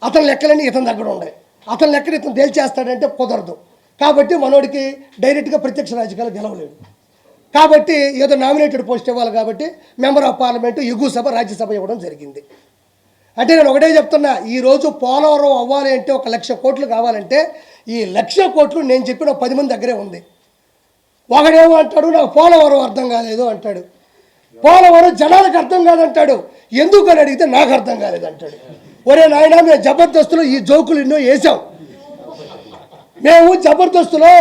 అతని లెక్కలన్నీ ఇతని దగ్గర ఉన్నాయి, అతని లెక్కలు ఇతను తేల్చేస్తాడంటే కుదరదు. కాబట్టి మనోడికి డైరెక్ట్గా ప్రత్యక్ష రాజకీయాలు గెలవలేడు. కాబట్టి ఏదో నామినేటెడ్ పోస్ట్ ఇవ్వాలి కాబట్టి మెంబర్ ఆఫ్ పార్లమెంటు, ఎగువ సభ, రాజ్యసభ ఇవ్వడం జరిగింది. అంటే నేను ఒకటే చెప్తున్నా, ఈరోజు పోలవరం అవ్వాలి అంటే 1,00,000 కోట్లు కావాలంటే ఈ 1,00,000 కోట్లు నేను చెప్పిన 10 మంది దగ్గరే ఉంది. ఒకడేమో అంటాడు నాకు పోలవరం అర్థం కాలేదు అంటాడు, పోలవరం జనాలకు అర్థం కాదంటాడు, ఎందుకు అని అడిగితే నాకు అర్థం కాలేదంటాడు. ఒరే నాయన, మేము జబర్దస్తులో ఈ జోకులు ఎన్నో వేసాం, మేము జబర్దస్తులో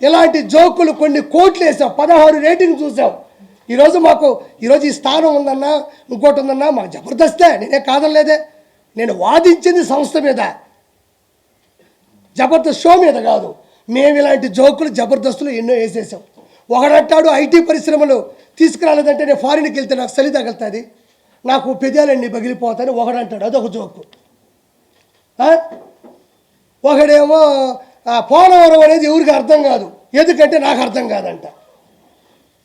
ఇలాంటి జోకులు కొన్ని కోట్లు వేసాం, 16 రేటింగ్ చూసాం. ఈరోజు ఈ స్థానం ఉందన్నా ఇంకోటి ఉందన్నా మాకు జబర్దస్తే, నేనే కాదనలేదే. నేను వాదించింది సంస్థ మీద, జబర్దస్త్ షో మీద కాదు. మేము ఇలాంటి జోకులు జబర్దస్తులు ఎన్నో వేసేసాం. ఒకడంటాడు ఐటీ పరిశ్రమలు తీసుకురాలేదంటే నేను ఫారిన్కి వెళ్తే నాకు చలి తగులుతుంది, నాకు పెదాలన్నీ పగిలిపోతాయని ఒకడంటాడు, అదొక జోకు. ఒకడేమో పోలవరం అనేది ఎవరికి అర్థం కాదు, ఎందుకంటే నాకు అర్థం కాదంట.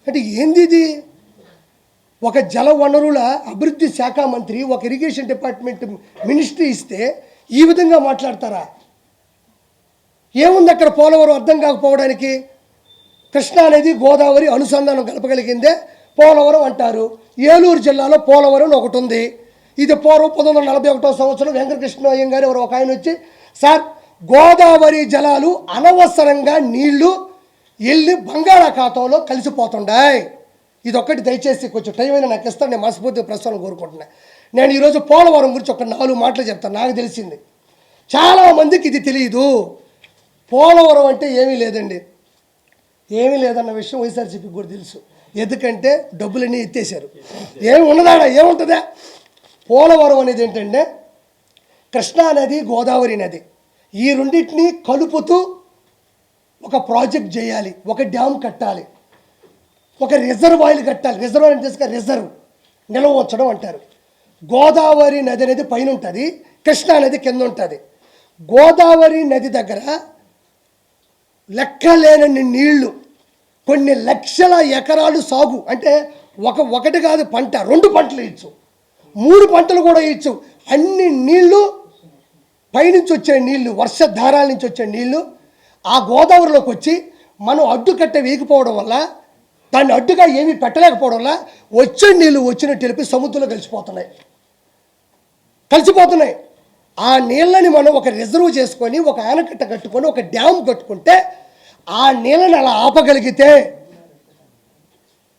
అంటే ఏంది ఇది? ఒక జల వనరుల అభివృద్ధి శాఖ మంత్రి, ఒక ఇరిగేషన్ డిపార్ట్మెంట్ మినిస్ట్రీ ఇస్తే ఈ విధంగా మాట్లాడతారా? ఏముంది అక్కడ పోలవరం అర్థం కాకపోవడానికి? కృష్ణా అనేది గోదావరి అనుసంధానం కలపగలిగిందే పోలవరం అంటారు. ఏలూరు జిల్లాలో పోలవరం ఒకటి ఉంది. ఇది పూర్వం 1941వ సంవత్సరం వెంకటకృష్ణ అయ్యంగారు ఎవరు ఒక ఆయన వచ్చి, సార్ గోదావరి జలాలు అనవసరంగా నీళ్లు వెళ్ళి బంగాళాఖాతంలో కలిసిపోతుండాయి, ఇదొక్కటి దయచేసి కొంచెం టైం అయినా నాకు ఇస్తాను, నేను మనస్ఫూర్తిగా ప్రశ్నలు కోరుకుంటున్నాను. నేను ఈరోజు పోలవరం గురించి ఒక 4 మాటలు చెప్తాను. నాకు తెలిసింది, చాలామందికి ఇది తెలియదు. పోలవరం అంటే ఏమీ లేదండి, ఏమీ లేదన్న విషయం వైఎస్ఆర్సీపీకి కూడా తెలుసు, ఎందుకంటే డబ్బులన్నీ ఎత్తేసారు. ఏమి ఉన్నదాడా, ఏముంటుందా? పోలవరం అనేది ఏంటంటే కృష్ణా నది, గోదావరి నది, ఈ రెండింటినీ కలుపుతూ ఒక ప్రాజెక్ట్ చేయాలి, ఒక డ్యామ్ కట్టాలి, ఒక రిజర్వాయర్ కట్టాలి. రిజర్వాయర్ అంటే రిజర్వ్ నిల్వ ఉంచడం అంటారు. గోదావరి నది అనేది పైన ఉంటుంది, కృష్ణా నది కింద ఉంటుంది. గోదావరి నది దగ్గర లెక్కలేనన్ని నీళ్లు, కొన్ని లక్షల ఎకరాలు సాగు, అంటే ఒకటి కాదు పంట, 2 పంటలు ఇచ్చు, 3 పంటలు కూడా ఇచ్చు. అన్ని నీళ్లు పైనుంచి వచ్చే నీళ్లు, వర్షధారాల నుంచి వచ్చే నీళ్లు ఆ గోదావరిలోకి వచ్చి మనం అడ్డుకట్ట వేయకపోవడం వల్ల, దాన్ని అడ్డుగా ఏమీ పెట్టలేకపోవడం వల్ల వచ్చే నీళ్ళు వచ్చినట్టు తెలిపి సముద్రంలో కలిసిపోతున్నాయి. ఆ నీళ్ళని మనం ఒక రిజర్వ్ చేసుకొని, ఒక ఆనకట్ట కట్టుకొని, ఒక డ్యామ్ కట్టుకుంటే ఆ నీళ్ళని అలా ఆపగలిగితే,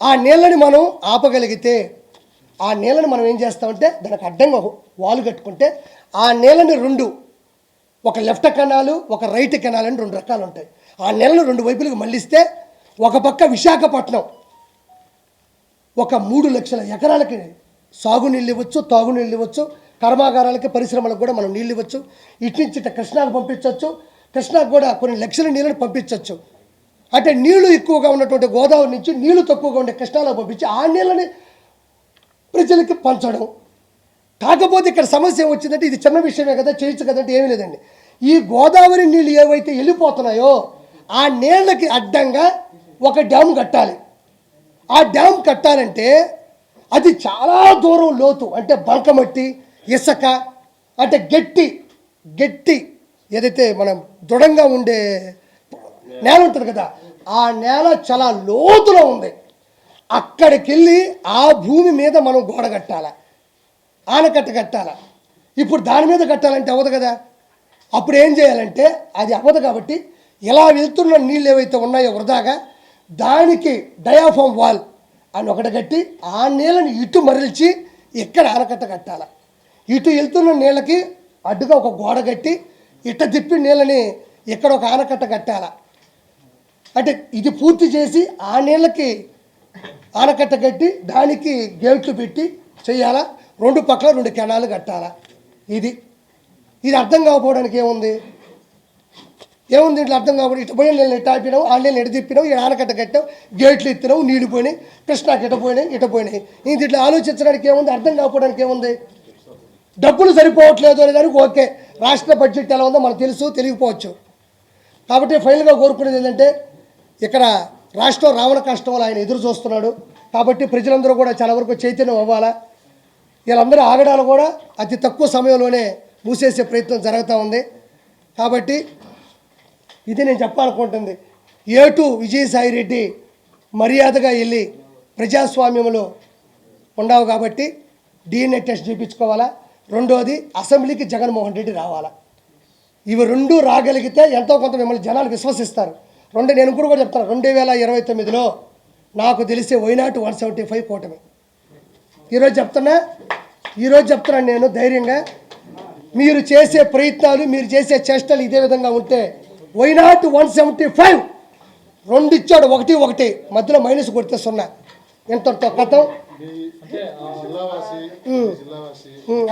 ఆ నీళ్ళని మనం ఏం చేస్తామంటే దానికి అడ్డంగా వాలు కట్టుకుంటే ఆ నీళ్ళని 2, ఒక లెఫ్ట్ కెనాలు, ఒక రైట్ కెనాల్ అని 2 రకాలు ఉంటాయి. ఆ నీళ్ళను 2 వైపులకు మళ్ళిస్తే ఒక పక్క విశాఖపట్నం ఒక 3 లక్షల ఎకరాలకి సాగునీళ్ళు ఇవ్వచ్చు, తాగునీళ్ళు ఇవ్వచ్చు, కర్మాగారాలకి, పరిశ్రమలకు కూడా మనం నీళ్ళు ఇవ్వచ్చు. ఇటు నుంచి కృష్ణాకు పంపించవచ్చు, కృష్ణాకు కూడా కొన్ని లక్షల నీళ్ళని పంపించవచ్చు. అంటే నీళ్లు ఎక్కువగా ఉన్నటువంటి గోదావరి నుంచి నీళ్లు తక్కువగా ఉండే కృష్ణాలో పంపించి ఆ నీళ్ళని ప్రజలకి పంచడం. కాకపోతే ఇక్కడ సమస్య వచ్చిందంటే ఇది చిన్న విషయమే కదా, చేయొచ్చు కదంటే ఏమీ లేదండి. ఈ గోదావరి నీళ్ళు ఏవైతే వెళ్ళిపోతున్నాయో ఆ నీళ్ళకి అడ్డంగా ఒక డ్యామ్ కట్టాలి. ఆ డ్యామ్ కట్టాలంటే అది చాలా దూరం లోతు, అంటే బంకమట్టి, ఇసుక, అంటే గట్టి ఏదైతే మనం దృఢంగా ఉండే నేల ఉంటుంది కదా, ఆ నేల చాలా లోతులో ఉంది. అక్కడికి వెళ్ళి ఆ భూమి మీద మనం గోడ కట్టాల, ఆనకట్ట కట్టాల. ఇప్పుడు దాని మీద కట్టాలంటే అవ్వదు కదా. అప్పుడు ఏం చేయాలంటే అది అవ్వదు కాబట్టి ఇలా వెళ్తున్న నీళ్ళు ఏవైతే ఉన్నాయో వృధాగా, దానికి డయాఫామ్ వాల్ అని ఒకటి కట్టి ఆ నీళ్ళని ఇటు మరల్చి ఇక్కడ ఆనకట్ట కట్టాల. ఇటు వెళ్తున్న నీళ్ళకి అడ్డుగా ఒక గోడ కట్టి ఇట్ట తిప్పి నీళ్ళని ఇక్కడ ఒక ఆనకట్ట కట్టాల. అంటే ఇది పూర్తి చేసి ఆ నీళ్ళకి ఆనకట్ట కట్టి దానికి గేట్లు పెట్టి చేయాలా. 2 పక్కల 2 కెనాలు కట్టాలా. ఇది అర్థం కాకపోవడానికి ఏముంది ఇట్లా అర్థం కాకపోతే ఇటు పోయి నీళ్ళు ఇటు ఆపినావు, ఆ నీళ్ళు ఎటు తిప్పినావు, ఈ ఆనకట్ట కట్టావు, గేట్లు ఎత్తినావు, నీళ్ళు పోయినాయి, కృష్ణాకి ఇటు పోయినాయి. ఇది ఇట్లా ఆలోచించడానికి ఏముంది, అర్థం కాకపోవడానికి ఏముంది? డబ్బులు సరిపోవట్లేదు అనే దానికి ఓకే, రాష్ట్ర బడ్జెట్ ఎలా ఉందో మనకు తెలుసు, తెలియకపోవచ్చు. కాబట్టి ఫైనల్గా కోరుకునేది ఏంటంటే ఇక్కడ రాష్ట్రం రావణ కష్టంలో ఆయన ఎదురు చూస్తున్నాడు. కాబట్టి ప్రజలందరూ కూడా చాలా వరకు చైతన్యం అవ్వాలా. వీళ్ళందరూ ఆగడాలు కూడా అతి తక్కువ సమయంలోనే మూసేసే ప్రయత్నం జరుగుతూ ఉంది. కాబట్టి ఇది నేను చెప్పాలనుకుంటుంది. ఏటు విజయసాయిరెడ్డి మర్యాదగా వెళ్ళి ప్రజాస్వామ్యంలో ఉండవు కాబట్టి DNA టెస్ట్ చేయించుకోవాలా. రెండోది అసెంబ్లీకి జగన్మోహన్ రెడ్డి రావాలా. ఇవి రెండు రాగలిగితే ఎంతో కొంత మిమ్మల్ని జనాలు విశ్వసిస్తారు. నేను కూడా చెప్తాను, 2029లో నాకు తెలిసే వైనాటు 175 కూటమి. ఈరోజు చెప్తున్నాను నేను ధైర్యంగా. మీరు చేసే ప్రయత్నాలు, మీరు చేసే చేష్టలు ఇదే విధంగా ఉంటే వైనాటు 175 రెండు ఇచ్చాడు, 1 మధ్యలో మైనస్ కొడితే 0. ఎంతతో కథం.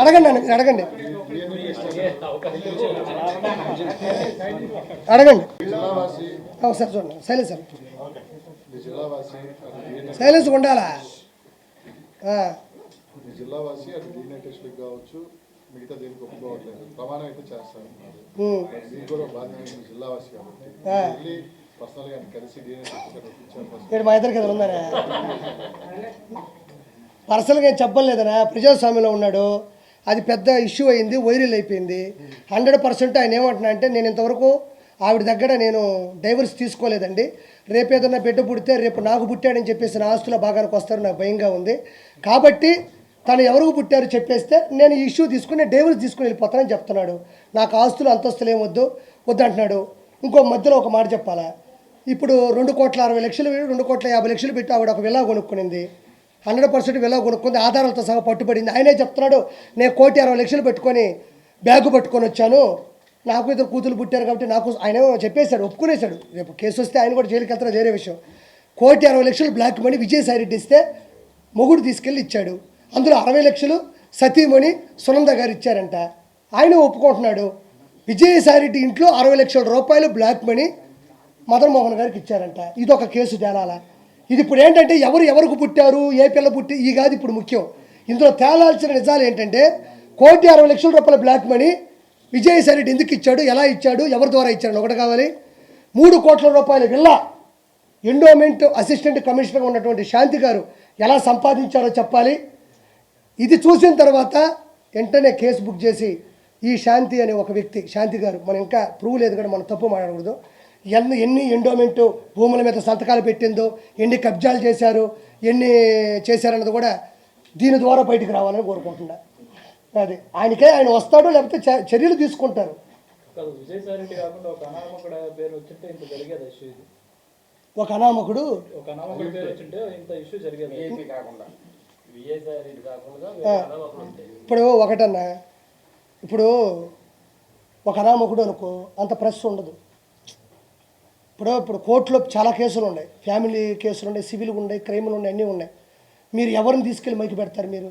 అడగండి అన్న, మీరు అడగండి. సార్ చూడండి, సైలెన్స్ ఉండాలా. జిల్లావాసి అది DNA టెస్ట్లకు కావచ్చు, మిగతా దేనికి ఒప్పుకోవట్లేదు, ప్రమాణం అయితే చేస్తారు. మీకు కూడా బాధ్యత జిల్లావాసి కాబట్టి వెళ్ళి పర్సనల్గా కలిసి DNA టెస్ట్ మా ఇద్దరికి ఉందనే పర్సనల్గా ఏం చెప్పలేదనా. ప్రజాస్వామ్యంలో ఉన్నాడు, అది పెద్ద ఇష్యూ అయింది, వైరల్ అయిపోయింది. 100% ఆయన ఏమంటున్నా అంటే, నేను ఇంతవరకు ఆవిడ దగ్గర నేను డైవర్స్ తీసుకోలేదండి. రేపు ఏదన్నా బిడ్డ పుడితే రేపు నాకు పుట్టాడని చెప్పేసి నా ఆస్తుల భాగానికి వస్తారు, నాకు భయంగా ఉంది. కాబట్టి తను ఎవరికి పుట్టారు చెప్పేస్తే నేను ఈ ఇష్యూ తీసుకుని డైవర్స్ తీసుకుని వెళ్ళిపోతానని చెప్తున్నాడు. నాకు ఆస్తులు అంతస్తులు ఏమొద్దు అంటున్నాడు. ఇంకో మధ్యలో ఒక మాట చెప్పాలా. ఇప్పుడు 2,60,00,000 2,50,00,000 పెట్టి ఆవిడ ఒక విలా కొనుక్కునింది. 100% విలా కొనుక్కుంది, ఆధారాలతో సహా పట్టుబడింది. ఆయనే చెప్తున్నాడు, నేను 1,60,00,000 పెట్టుకొని బ్యాగు పట్టుకొని వచ్చాను, నాకు ఇద్దరు కూతురు పుట్టారు కాబట్టి నాకు. ఆయన చెప్పేశాడు, ఒప్పుకునేశాడు. రేపు కేసు వస్తే ఆయన కూడా జైలుకి వెళ్తారో వేరే విషయం. 1,60,00,000 బ్లాక్ మనీ విజయసాయిరెడ్డి ఇస్తే మొగుడు తీసుకెళ్ళి ఇచ్చాడు. అందులో 60,00,000 సతీమణి సునంద గారు ఇచ్చారంట. ఆయన ఒప్పుకుంటున్నాడు. విజయసాయిరెడ్డి ఇంట్లో 60,00,000 రూపాయలు బ్లాక్ మనీ మదన్ మోహన్ గారికి ఇచ్చారంట. ఇదొక కేసు తేలాలా. ఇది ఇప్పుడు ఏంటంటే ఎవరికి పుట్టారు, ఏ పిల్ల పుట్టి ఈ కాదు ఇప్పుడు ముఖ్యం. ఇందులో తేలాల్సిన నిజాలు ఏంటంటే 1,60,00,000 రూపాయల బ్లాక్ మనీ విజయసాయిరెడ్డి ఎందుకు ఇచ్చాడు, ఎలా ఇచ్చాడు, ఎవరి ద్వారా ఇచ్చాడు ఒకటి కావాలి. 3 కోట్ల రూపాయల విల్లా ఎండోమెంట్ అసిస్టెంట్ కమిషనర్గా ఉన్నటువంటి శాంతి గారు ఎలా సంపాదించారో చెప్పాలి. ఇది చూసిన తర్వాత వెంటనే కేసు బుక్ చేసి ఈ శాంతి అనే ఒక వ్యక్తి, శాంతి గారు, మనం ఇంకా ప్రూవ్ లేదు కూడా మనం తప్పు మాట్లాడకూడదు, ఎన్ని ఎండోమెంట్ భూముల మీద సంతకాలు పెట్టిందో, ఎన్ని కబ్జాలు చేశారు, ఎన్ని చేశారన్నది కూడా దీని ద్వారా బయటకు రావాలని కోరుకుంటున్నా. అది ఆయన వస్తాడు, లేకపోతే చర్యలు తీసుకుంటారు. ఒక అనామకుడు ఇప్పుడు ఒకటన్నా, ఇప్పుడు ఒక అనామకుడు అనుకో అంత ప్రెస్ ఉండదు. ఇప్పుడు కోర్టులో చాలా కేసులు ఉన్నాయి, ఫ్యామిలీ కేసులు ఉన్నాయి, సివిల్ ఉన్నాయి, క్రైమ్లు ఉన్నాయి, అన్నీ ఉన్నాయి. మీరు ఎవరిని తీసుకెళ్ళి మైకి పెడతారు? మీరు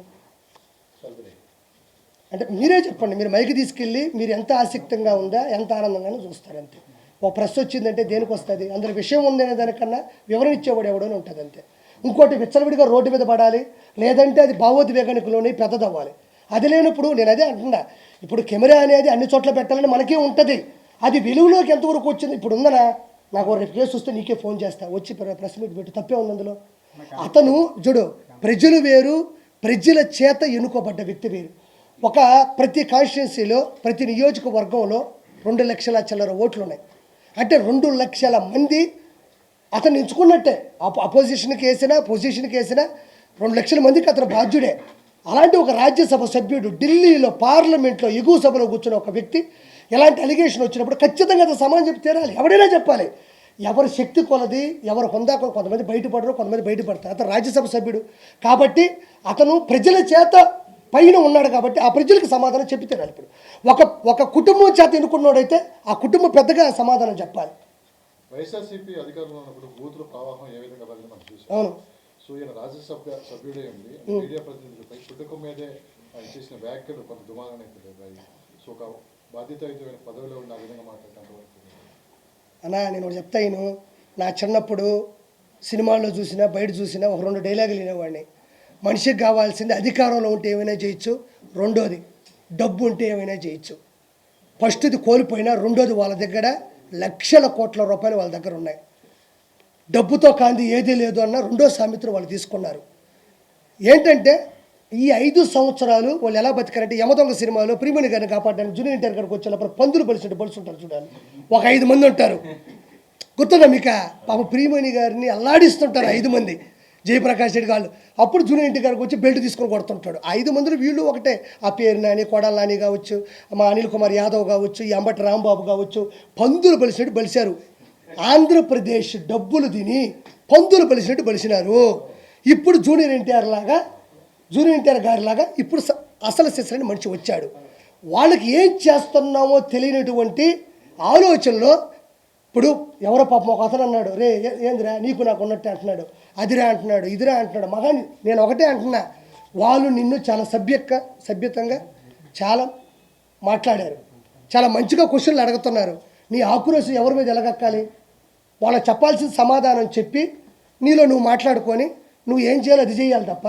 అంటే మీరే చెప్పండి. మీరు మైకి తీసుకెళ్ళి మీరు ఎంత ఆసక్తంగా ఉందా, ఎంత ఆనందంగానూ చూస్తారు అంతే. ఓ ప్రెస్ వచ్చిందంటే దేనికి వస్తుంది? అందులో విషయం ఉందనే దానికన్నా వివరణ ఇచ్చేవాడు ఎవడని ఉంటుంది అంతే. ఇంకోటి విచ్చలవిడిగా రోడ్డు మీద పడాలి, లేదంటే అది భావోద్వేగానికిలోని పెద్దదవ్వాలి. అది లేనప్పుడు నేను అదే అంటున్నా, ఇప్పుడు కెమెరా అనేది అన్ని చోట్ల పెట్టాలని మనకే ఉంటుంది. అది వెలుగులోకి ఎంతవరకు వచ్చింది? ఇప్పుడు ఉందనా, నాకు రేపు కేసు వస్తే నీకే ఫోన్ చేస్తా, వచ్చి ప్రెస్ మీట్ పెట్టి తప్పే ఉంది అందులో. అతను చూడు, ప్రజలు వేరు, ప్రజల చేత ఎన్నుకోబడ్డ వ్యక్తి వేరు. ప్రతి కాన్స్టిట్యున్సీలో, ప్రతి నియోజకవర్గంలో 2 లక్షల చిల్లర ఓట్లు ఉన్నాయి. అంటే 2 లక్షల మంది అతను ఎంచుకున్నట్టే. అపోజిషన్కి వేసినా, పొజిషన్కి వేసినా 2 లక్షల మందికి అతను బాధ్యుడే. అలాంటి ఒక రాజ్యసభ సభ్యుడు ఢిల్లీలో పార్లమెంట్లో ఎగువ సభలో కూర్చున్న ఒక వ్యక్తి ఎలాంటి అలిగేషన్ వచ్చినప్పుడు ఖచ్చితంగా అతను సమాధానం చెప్పి తీరాలి. ఎవడైనా చెప్పాలి. ఎవరి శక్తి కొలది, ఎవరు హొందా కొలది, కొంతమంది బయటపడరు, కొంతమంది బయటపడతారు. అతను రాజ్యసభ సభ్యుడు కాబట్టి అతను ప్రజల చేత పైన ఉన్నాడు కాబట్టి ఆ ప్రజలకు సమాధానం చెప్పి తీరాలి. ఇప్పుడు ఒక కుటుంబం చేత ఎన్నుకున్నాడైతే ఆ కుటుంబం పెద్దగా సమాధానం చెప్పాలి. వైఎస్ఆర్సీపీ అధికారంలో ఉన్నప్పుడు బూతుల ప్రవాహం ఏ విధంగా మనం చూసాం. అవును. సో ఈయన రాజ్యసభ సభ్యుడే ఉంది, మీడియా ప్రతినిధులపై కుటుంబం మీదే చేసిన వ్యాఖ్యలు కొంత దుమారాన్ని ఎత్తుతాయి. సో ఒక బాధ్యతాయుతమైన పదవిలో ఉన్న విధంగా మాట్లాడతాను అన్నా. నేను ఒకటి చెప్తాను, నా చిన్నప్పుడు సినిమాల్లో చూసినా, బయట చూసినా ఒక 2 డైలాగులు వినేవాడిని. మనిషికి కావాల్సింది అధికారంలో ఉంటే ఏమైనా చేయొచ్చు, రెండోది డబ్బు ఉంటే ఏమైనా చేయొచ్చు. ఫస్ట్ది కోల్పోయినా, రెండోది వాళ్ళ దగ్గర లక్షల కోట్ల రూపాయలు వాళ్ళ దగ్గర ఉన్నాయి. డబ్బుతో కాంది ఏదీ లేదు అన్న రెండో సామెతను వాళ్ళు తీసుకున్నారు. ఏంటంటే ఈ 5 సంవత్సరాలు వాళ్ళు ఎలా బతికారంటే యమదొంగ సినిమాలో ప్రియమణి గారిని కాపాడడానికి జూనియర్ ఎన్టీఆర్ గారికి వచ్చినప్పుడు పందులు బలిసినట్టు చూడాలి. ఒక 5 మంది ఉంటారు, గుర్తుందా మీకు? పాప ప్రియమణి గారిని అల్లాడిస్తుంటారు 5 మంది, జయప్రకాష్ రెడ్డి గారు. అప్పుడు జూనియర్ ఎన్టీఆర్ గారికి వచ్చి బెల్ట్ తీసుకొని కొడుతుంటాడు. 5 మందిలో వీళ్ళు ఒకటే, ఆ పేరు నాని, కొడాల నాని కావచ్చు, మా అనిల్ కుమార్ యాదవ్ కావచ్చు, ఈ అంబటి రాంబాబు కావచ్చు, పందులు బలిసినట్టు బలిశారు. ఆంధ్రప్రదేశ్ డబ్బులు తిని పందులు బలిసినట్టు బలిసినారు. ఇప్పుడు జూనియర్ ఎన్టీఆర్ గారిలాగా ఇప్పుడు అసలు శిశులని మనిషి వచ్చాడు. వాళ్ళకి ఏం చేస్తున్నామో తెలియనటువంటి ఆలోచనలో ఇప్పుడు ఎవరో పాపం ఒక అతను అన్నాడు, రే ఏందిరా నీకు నాకు ఉన్నట్టే అంటున్నాడు, అదిరా అంటున్నాడు, ఇదిరా అంటున్నాడు. మగాని నేను ఒకటే అంటున్నా, వాళ్ళు నిన్ను చాలా సభ్యతంగా చాలా మాట్లాడారు, చాలా మంచిగా క్వశ్చన్లు అడుగుతున్నారు. నీ ఆక్రోశం ఎవరి మీద ఎలగక్కాలి? వాళ్ళకి చెప్పాల్సిన సమాధానం చెప్పి నీలో నువ్వు మాట్లాడుకొని నువ్వు ఏం చేయాలో అది చేయాలి తప్ప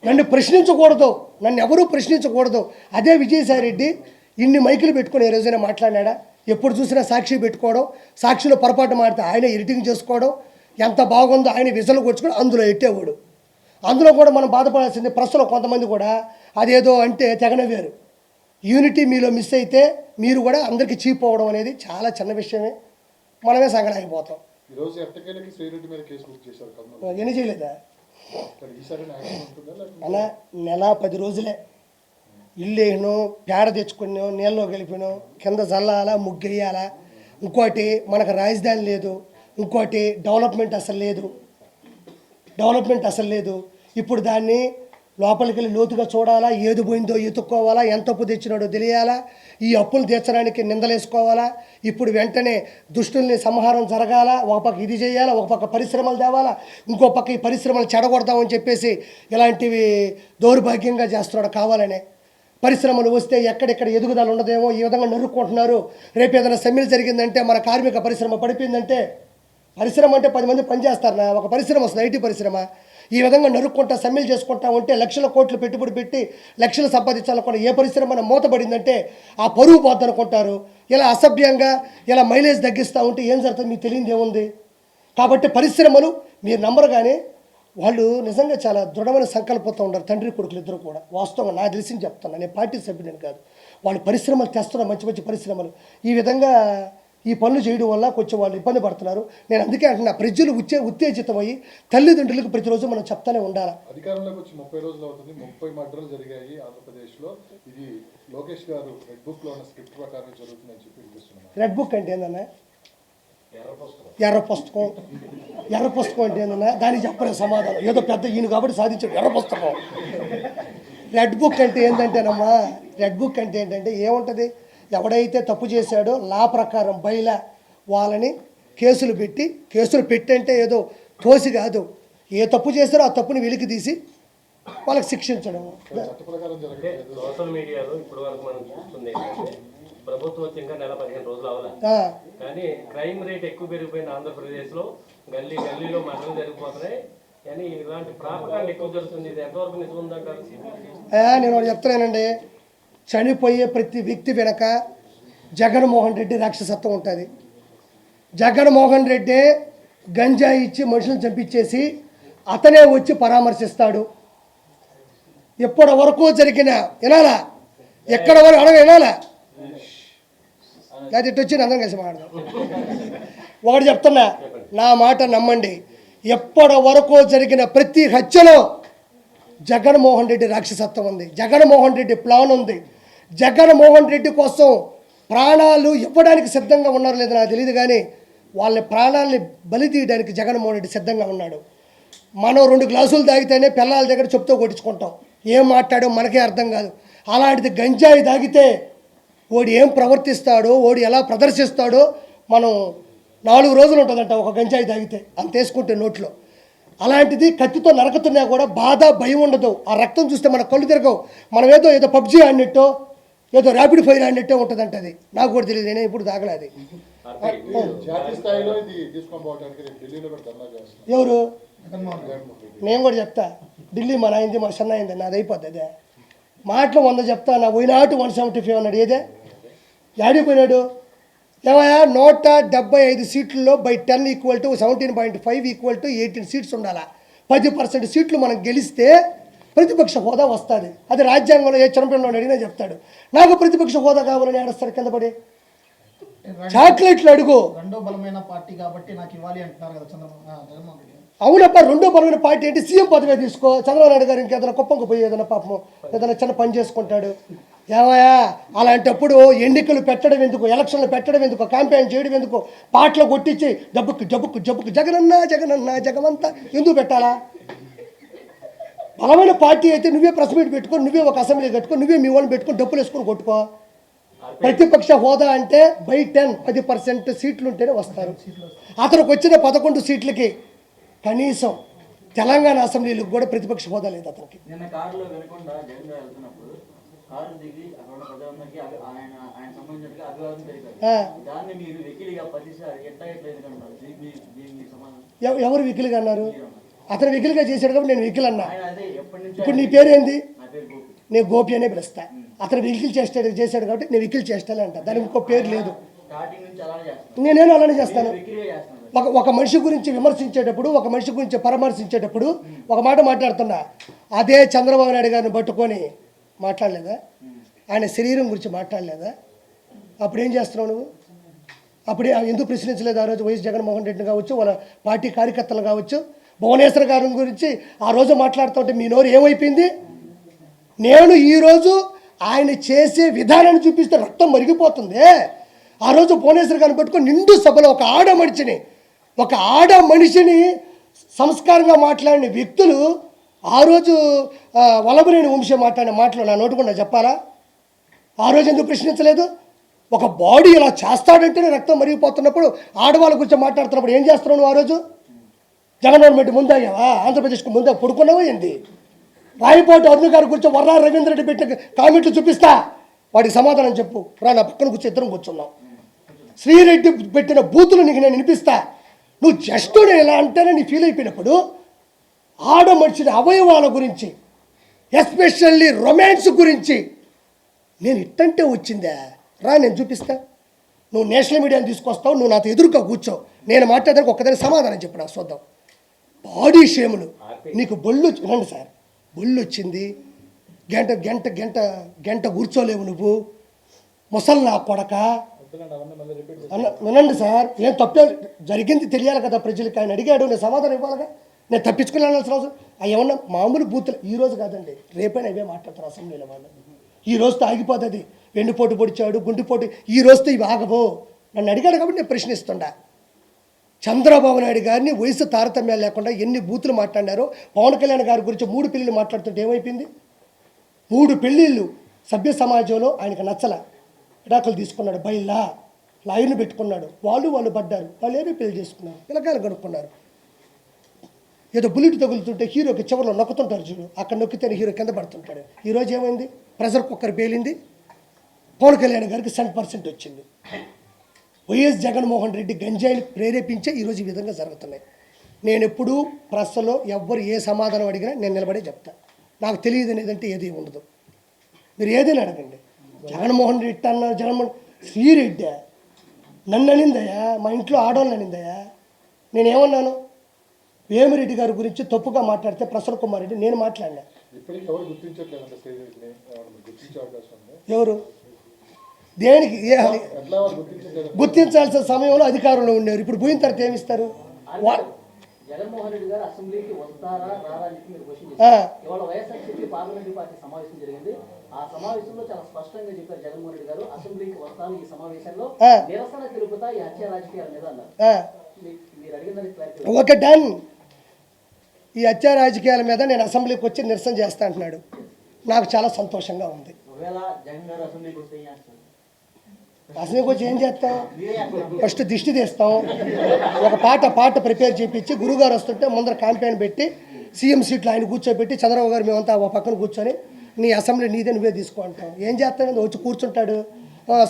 నన్ను ప్రశ్నించకూడదు, నన్ను ఎవరూ ప్రశ్నించకూడదు. అదే విజయసాయిరెడ్డి ఇన్ని మైకులు పెట్టుకొని ఏ రోజైనా మాట్లాడినాడా? ఎప్పుడు చూసినా సాక్షి పెట్టుకోవడం, సాక్షిలో పొరపాటు మాడితే ఆయన ఎడిటింగ్ చేసుకోవడం, ఎంత బాగుందో ఆయన విజలు కొట్టుకొని అందులో ఎట్టేవాడు. అందులో కూడా మనం బాధపడాల్సింది ప్రెస్లో కొంతమంది కూడా అదేదో అంటే తెగనవ్వారు. యూనిటీ మీలో మిస్ అయితే మీరు కూడా అందరికీ చీప్ అవ్వడం అనేది చాలా చిన్న విషయమే, మనమే సంగడాగిపోతాం. ఈరోజు ఎట్టకేలకి శ్రీరెడ్డి మీద కేసు బుక్ చేశారు కర్నూలు. ఎన్ని చేయలేదా ఈసారి యాక్షన్ ఉంటుందా లేకపోతే అలా నెల 10 రోజులే ఇల్లు వేయను, పేడ తెచ్చుకున్నాం, నీళ్ళలో కలిపినాం, కింద చల్లాలా, ముగ్గేయాలా. ఇంకోటి మనకు రాజధాని లేదు, ఇంకోటి డెవలప్మెంట్ అసలు లేదు. ఇప్పుడు దాన్ని లోపలికి వెళ్ళి లోతుగా చూడాలా, ఏది పోయిందో ఎత్తుక్కోవాలా, ఎంత అప్పు తెచ్చినాడో తెలియాలా, ఈ అప్పులు తీర్చడానికి నిందలేసుకోవాలా. ఇప్పుడు వెంటనే దుష్టుల్ని సంహారం జరగాల, ఒక పక్క ఇది చేయాలా, ఒక పక్క పరిశ్రమలు తేవాలా, ఇంకో పక్క ఈ పరిశ్రమలు చెడగొడతామని చెప్పేసి ఇలాంటివి దౌర్భాగ్యంగా చేస్తున్నాడు కావాలనే. పరిశ్రమలు వస్తే ఎక్కడెక్కడ ఎదుగుదల ఉండదేమో ఈ విధంగా నరుక్కుంటున్నారు. రేపు ఏదైనా సమ్మెలు జరిగిందంటే, మన కార్మిక పరిశ్రమ పడిపోయిందంటే, పరిశ్రమ అంటే 10 మంది పనిచేస్తారనా, ఒక పరిశ్రమ వస్తుంది, ఐటీ పరిశ్రమ. ఈ విధంగా నరుక్కుంటా సమ్మెలు చేసుకుంటా ఉంటే లక్షల కోట్లు పెట్టుబడి పెట్టి లక్షలు సంపాదించాలనుకున్న ఏ పరిశ్రమ మూతపడిందంటే ఆ పరువు పోద్దనుకుంటారు. ఇలా అసభ్యంగా ఇలా మైలేజ్ తగ్గిస్తూ ఉంటే ఏం జరుగుతుంది మీకు తెలియదు ఏముంది. కాబట్టి పరిశ్రమలు మీరు నమ్మరుగానే వాళ్ళు నిజంగా చాలా దృఢమైన సంకల్పంతో ఉన్నారు, తండ్రి కొడుకులు ఇద్దరు కూడా. వాస్తవంగా నా తెలిసింది చెప్తాను, నేను పార్టీ సభ్యుడిని కాదు. వాళ్ళు పరిశ్రమలు తెస్తున్నారు, మంచి మంచి పరిశ్రమలు. ఈ విధంగా ఈ పనులు చేయడం వల్ల కొంచెం వాళ్ళు ఇబ్బంది పడుతున్నారు. నేను అందుకే అంటున్నా, ప్రజలు ఉత్తేజితమయ్యి తల్లిదండ్రులకు ప్రతిరోజు మనం చెప్తానే ఉండాలి. అధికారంలోకి వచ్చి 30 రోజులు అవుతుంది, 30 మర్డర్లు జరిగాయి ఆంధ్రప్రదేశ్లో. ఇది లోకేష్ గారు రెడ్ బుక్లో ఉన్న స్క్రిప్ట్ ప్రకారం జరుగుతుందని చెప్పి వినిపిస్తున్నారు. రెడ్ బుక్ అంటే ఏందన్నా? ఎర్ర పుస్తకం అంటే ఏందన్నా? దానికి చెప్పలేదు సమాధానం. ఏదో పెద్ద ఈయన కాబట్టి సాధించాడు ఎర్ర పుస్తకం. రెడ్ బుక్ అంటే ఏంటంటేనమ్మా, రెడ్ బుక్ అంటే ఏంటంటే ఏముంటుంది, ఎవడైతే తప్పు చేశాడో లా ప్రకారం బయలా వాళ్ళని కేసులు పెట్టంటే ఏదో తోసి కాదు, ఏ తప్పు చేస్తారో ఆ తప్పుని వెలికి తీసి వాళ్ళకి శిక్షించడం. సోషల్ మీడియాలో ఇప్పుడు వరకు మనం చూస్తుంది ప్రభుత్వం వచ్చి ఇంకా నెల 15 రోజులు అవ్వాలి, కానీ క్రైమ్ రేట్ ఎక్కువ పెరిగిపోయింది ఆంధ్రప్రదేశ్లో. గల్లీలో మరణాలు జరిగిపోతున్నాయి, కానీ ఇలాంటి ప్రాపకాండ ఎక్కువ జరుగుతుంది. ఇది ఎంతవరకు నిజం ఉందంటారు? నేను చెప్తున్నానండి, చనిపోయే ప్రతి వ్యక్తి వెనక జగన్మోహన్ రెడ్డి రాక్షసత్వం ఉంటుంది. జగన్మోహన్ రెడ్డి గంజాయి ఇచ్చి మనుషులను చంపించేసి అతనే వచ్చి పరామర్శిస్తాడు. ఎప్పటి వరకు జరిగిన వినాలా, ఎక్కడ వరకు వినాలా, అది ఇటు వచ్చి అందరం కలిసి మాట్లాడదాం. ఒకటి చెప్తున్నా, నా మాట నమ్మండి, ఎప్పటి వరకు జరిగిన ప్రతి హత్యలో జగన్మోహన్ రెడ్డి రాక్షసత్వం ఉంది, జగన్మోహన్ రెడ్డి ప్లాన్ ఉంది. జగన్మోహన్ రెడ్డి కోసం ప్రాణాలు ఇవ్వడానికి సిద్ధంగా ఉన్నారు లేదో నాకు తెలియదు, కానీ వాళ్ళ ప్రాణాలని బలి తీయడానికి జగన్మోహన్ రెడ్డి సిద్ధంగా ఉన్నాడు. మనం 2 గ్లాసులు తాగితేనే పిల్లల దగ్గర చెప్తూ కొట్టించుకుంటాం, ఏం మాట్లాడో మనకే అర్థం కాదు. అలాంటిది గంజాయి తాగితే ఓడి ఏం ప్రవర్తిస్తాడో, ఓడి ఎలా ప్రదర్శిస్తాడో మనం 4 రోజులు ఉంటుందంట ఒక గంజాయి తాగితే, అంత వేసుకుంటే నోట్లో. అలాంటిది కత్తితో నరకుతున్నా కూడా బాధ భయం ఉండదు. ఆ రక్తం చూస్తే మన కళ్ళు తిరగవు. మనం ఏదో పబ్జీ ఆడినట్టో ఏదో ర్యాపిడ్ ఫైర్ ఆడినట్టే ఉంటుందంట. అది నాకు కూడా తెలియదు, నేనే ఇప్పుడు తాగలేదు. జాతీయ స్థాయిలో ఇది తీసుకొని పోవడానికి ఢిల్లీలో కూడా ధర్నా చేస్తారు. ఎవరు? నేను కూడా చెప్తా, ఢిల్లీ మన అయింది, మన సన్న అయింది, నాది అయిపోద్ది. అదే మాటలు 100 చెప్తా, నా పోయినాటు 175 అన్నాడు. ఏదే ఆడిపోయినాడు ఏమయ్యా? 175 సీట్లలో బై 10 = 17.5 = 18 సీట్స్ ఉండాలా. 10% సీట్లు మనం గెలిస్తే ప్రతిపక్ష హోదా వస్తుంది. అది రాజ్యాంగంలో ఏ చిన్నపిల్లలు అడిగినా చెప్తాడు. నాకు ప్రతిపక్ష హోదా కావాలని ఏడుస్తాడు కింద పడి. చాక్లెట్లు అడుగు. రెండో బలమైన పార్టీ కాబట్టి నాకు ఇవ్వాలి అంటున్నారు కదా జగన్మోహన్ రెడ్డి. అవునప్ప, రెండో బలమైన పార్టీ ఏంటి? సీఎం పదవి తీసుకో. చంద్రబాబు నాయుడు గారు ఇంకేదైనా కుప్పంకు పోయి ఏదైనా పాపం ఏదైనా చిన్న పని చేసుకుంటాడు. ఏమయ్యా, అలాంటప్పుడు ఎన్నికలు పెట్టడం ఎందుకు, ఎలక్షన్లు పెట్టడం ఎందుకు, క్యాంపెయిన్ చేయడం ఎందుకు, పాటలు కొట్టించి డబ్బుకు డబ్బుకు డబ్బుకు జగనన్న జగనన్న జగమంతా ఎందుకు పెట్టాలా? బలమైన పార్టీ అయితే నువ్వే ప్రెస్ మీట్ పెట్టుకో, నువ్వే ఒక అసెంబ్లీ కట్టుకో, నువ్వే మీ వాళ్ళని పెట్టుకొని డబ్బులు వేసుకొని కొట్టుకో. ప్రతిపక్ష హోదా అంటే బై 10% సీట్లు ఉంటేనే వస్తారు. అతనికి వచ్చిన 11 సీట్లకి కనీసం తెలంగాణ అసెంబ్లీలకు కూడా ప్రతిపక్ష హోదా లేదు అతనికి. నిన్న కారులో వెనుకొండ జగన్ గారు వెళ్తున్నప్పుడు కారు దిగి అక్కడ ఉన్న ప్రజలందరికీ ఆయన సంబంధించిన అభివాదం తెలిపారు. దాన్ని మీరు వెకిలిగా ప్రతిసారి ఎట్లా ఎందుకంటారు? దీనికి సమాధానం ఎవరు వికిలిగా అన్నారు? అతను వికిలిగా చేశాడు కాబట్టి నేను వికిల్ అన్నా. ఆయన అదే ఎప్పటి నుంచి ఇప్పుడు నీ పేరు ఏంది? నా పేరు గోపి. నేను గోపి అనే పిలుస్తా. అతను వికిల్ చేశాడు కాబట్టి నేను వికిల్ చేస్తానే అంట. దానికి ఇంకో పేరు లేదు. స్టార్టింగ్ నుంచి అలానే చేస్తాను. నేనేమో అలానే చేస్తాను. వెకిలిగా చేస్తాను. ఒక మనిషి గురించి విమర్శించేటప్పుడు, ఒక మనిషి గురించి పరామర్శించేటప్పుడు ఒక మాట మాట్లాడుతున్నా. అదే చంద్రబాబు నాయుడు గారిని పట్టుకొని మాట్లాడలేదా? ఆయన శరీరం గురించి మాట్లాడలేదా? అప్పుడు ఏం చేస్తున్నావు నువ్వు? అప్పుడే ఎందుకు ప్రశ్నించలేదు ఆ రోజు వైఎస్ జగన్మోహన్ రెడ్డిని కావచ్చు, వాళ్ళ పార్టీ కార్యకర్తలు కావచ్చు? భువనేశ్వర్ గారి గురించి ఆ రోజు మాట్లాడుతుంటే మీ నోరు ఏమైపోయింది? నేను ఈరోజు ఆయన చేసే విధానాన్ని చూపిస్తే రక్తం మరిగిపోతుంది. ఆ రోజు భువనేశ్వర్ గారిని పట్టుకొని నిండు సభలో ఒక ఆడ మనిషిని సంస్కారంగా మాట్లాడిన వ్యక్తులు ఆ రోజు వల్లభనేని వంశీ మాట్లాడిన మాటలు నా నోటుకుండా చెప్పాలా? ఆ రోజు ఎందుకు ప్రశ్నించలేదు? ఒక బాడీ ఇలా చేస్తాడంటేనే రక్తం మరిగిపోతున్నప్పుడు ఆడవాళ్ళ గురించి మాట్లాడుతున్నప్పుడు ఏం చేస్తున్నావు నువ్వు? ఆ రోజు జగన్మోహన్ రెడ్డి ముందాగావా? ఆంధ్రప్రదేశ్కి ముందా పడుకున్నావా ఏంది? రాయపోటు అరుణ్ గారి గురించి వర్రా రవీంద్ర రెడ్డి పెట్టిన కామెంట్లు చూపిస్తా, వాడికి సమాధానం చెప్పు. రా నా పక్కన కూర్చో, ఇద్దరం కూర్చున్నాం. శ్రీరెడ్డి పెట్టిన బూతులు నీకు నేను వినిపిస్తా. నువ్వు జస్ట్ నేను ఎలా అంటేనే నీ ఫీల్ అయిపోయినప్పుడు ఆడ మనిషిని అవయవాల గురించి, ఎస్పెషల్లీ రొమాన్స్ గురించి నేను ఇట్టంటే వచ్చిందా? రా నేను చూపిస్తా. నువ్వు నేషనల్ మీడియాని తీసుకొస్తావు, నువ్వు నాతో ఎదురుగా కూర్చో, నేను మాట్లాడడానికి ఒక్కదాని సమాధానం చెప్పు నాకు చూద్దాం. బాడీ షేములు నీకు బొళ్ళు రండి సార్, బొళ్ళు వచ్చింది, గంట గంట గంట గంట కూర్చోలేవు నువ్వు, ముసల్నా కొడక వినండి సార్. ఏం తప్పే జరిగింది తెలియాలి కదా ప్రజలకి. ఆయన అడిగాడు, నేను సమాధానం ఇవ్వాలిగా. నేను తప్పించుకుని వెళ్ళాల్సిన అవసరం ఏమన్నా మామూలు బూతులు ఈ రోజు కాదండి, రేపైనా ఇవే మాట్లాడతారు అసెంబ్లీలో వాళ్ళు. ఈ రోజుతో ఆగిపోతుంది. వెన్నుపోటు పొడిచాడు, గుండెపోటు, ఈ రోజుతో ఇవి ఆగవు. నన్ను అడిగాడు కాబట్టి నేను ప్రశ్నిస్తుండా. చంద్రబాబు నాయుడు గారిని వయసు తారతమ్యాలు లేకుండా ఎన్ని బూతులు మాట్లాడారో. పవన్ కళ్యాణ్ గారి గురించి 3 పెళ్ళిళ్ళు మాట్లాడుతుంటే ఏమైపోయింది? 3 పెళ్ళిళ్ళు సభ్య సమాజంలో ఆయనకు నచ్చల, విడాకులు తీసుకున్నాడు, బయల్లా లాయర్ని పెట్టుకున్నాడు. వాళ్ళు పడ్డారు, వాళ్ళు ఏమీ పెళ్లి చేసుకున్నారు, పిల్లకాయలు కనుక్కున్నారు. ఏదో బుల్లెట్ తగులుతుంటే హీరోకి చివరిలో నొక్కుతుంటారు చూడు, అక్కడ నొక్కితేనే హీరో కింద పడుతుంటాడు. ఈరోజు ఏమైంది? ప్రెషర్ కుక్కర్ పేలింది. పవన్ కళ్యాణ్ గారికి 100% వచ్చింది. వైఎస్ జగన్మోహన్ రెడ్డి గంజాయిని ప్రేరేపించే ఈరోజు ఈ విధంగా జరుగుతున్నాయి. నేను ఎప్పుడూ ప్రెస్లో ఎవ్వరు ఏ సమాధానం అడిగినా నేను నిలబడే చెప్తా. నాకు తెలియదు అనేదంటే ఏది ఉండదు. మీరు ఏదైనా అడగండి. జగన్మోహన్ రెడ్డి అన్నారు, జగన్మోహన్ శ్రీరెడ్డి నన్ను అనిందయ్యా, మా ఇంట్లో ఆడవాళ్ళని అనిందయ్యా. నేనేమన్నాను? వేమిరెడ్డి గారి గురించి తప్పుగా మాట్లాడితే ప్రసన్న కుమార్ రెడ్డి నేను మాట్లాడినా. ఇప్పటికీ ఎవరు గుర్తించట్లేదంటే శ్రీరెడ్డిని గుర్తించే అవకాశం ఉంది? ఎవరు దేనికి ఎట్లా గుర్తించట్లేదు? గుర్తించాల్సిన సమయంలో అధికారంలో ఉన్నారు. ఇప్పుడు పోయిన తర్వాత ఏమిస్తారు? జగన్మోహన్ రెడ్డి గారు అసెంబ్లీకి వస్తారా రారా అని మీరు క్వశ్చన్ చేశారు. ఇవాళ వైఎస్ఆర్సీపీ పార్లమెంటరీ పార్టీ సమావేశం జరిగింది. ఆ సమావేశంలో చాలా స్పష్టంగా చెప్పారు జగన్మోహన్ రెడ్డి గారు, అసెంబ్లీకి వస్తాను, ఈ సమావేశంలో నిరసన తెలుపుతా ఈ హత్య రాజకీయాల మీద అన్నారు. మీరు అడిగిన క్లారిటీ ఓకే డన్. ఈ హత్య రాజకీయాల మీద నేను అసెంబ్లీకి వచ్చి నిరసన చేస్తా అంటున్నాడు. నాకు చాలా సంతోషంగా ఉంది. ఒకవేళ జగన్ గారు అసెంబ్లీకి వస్తే ఏం చేస్తారు? అసెంబ్లీకి వచ్చి ఏం చేస్తాం? ఫస్ట్ దిష్టి తీస్తాం. ఒక పాట ప్రిపేర్ చేయించి గురుగారు వస్తుంటే ముందర క్యాంపెయిన్ పెట్టి సీఎం సీట్లు ఆయన కూర్చోబెట్టి చంద్రబాబు గారు మేమంతా ఒక పక్కన కూర్చొని నీ అసెంబ్లీ నీదే నువ్వే తీసుకో అంటాం. ఏం చేస్తాం? వచ్చి కూర్చుంటాడు,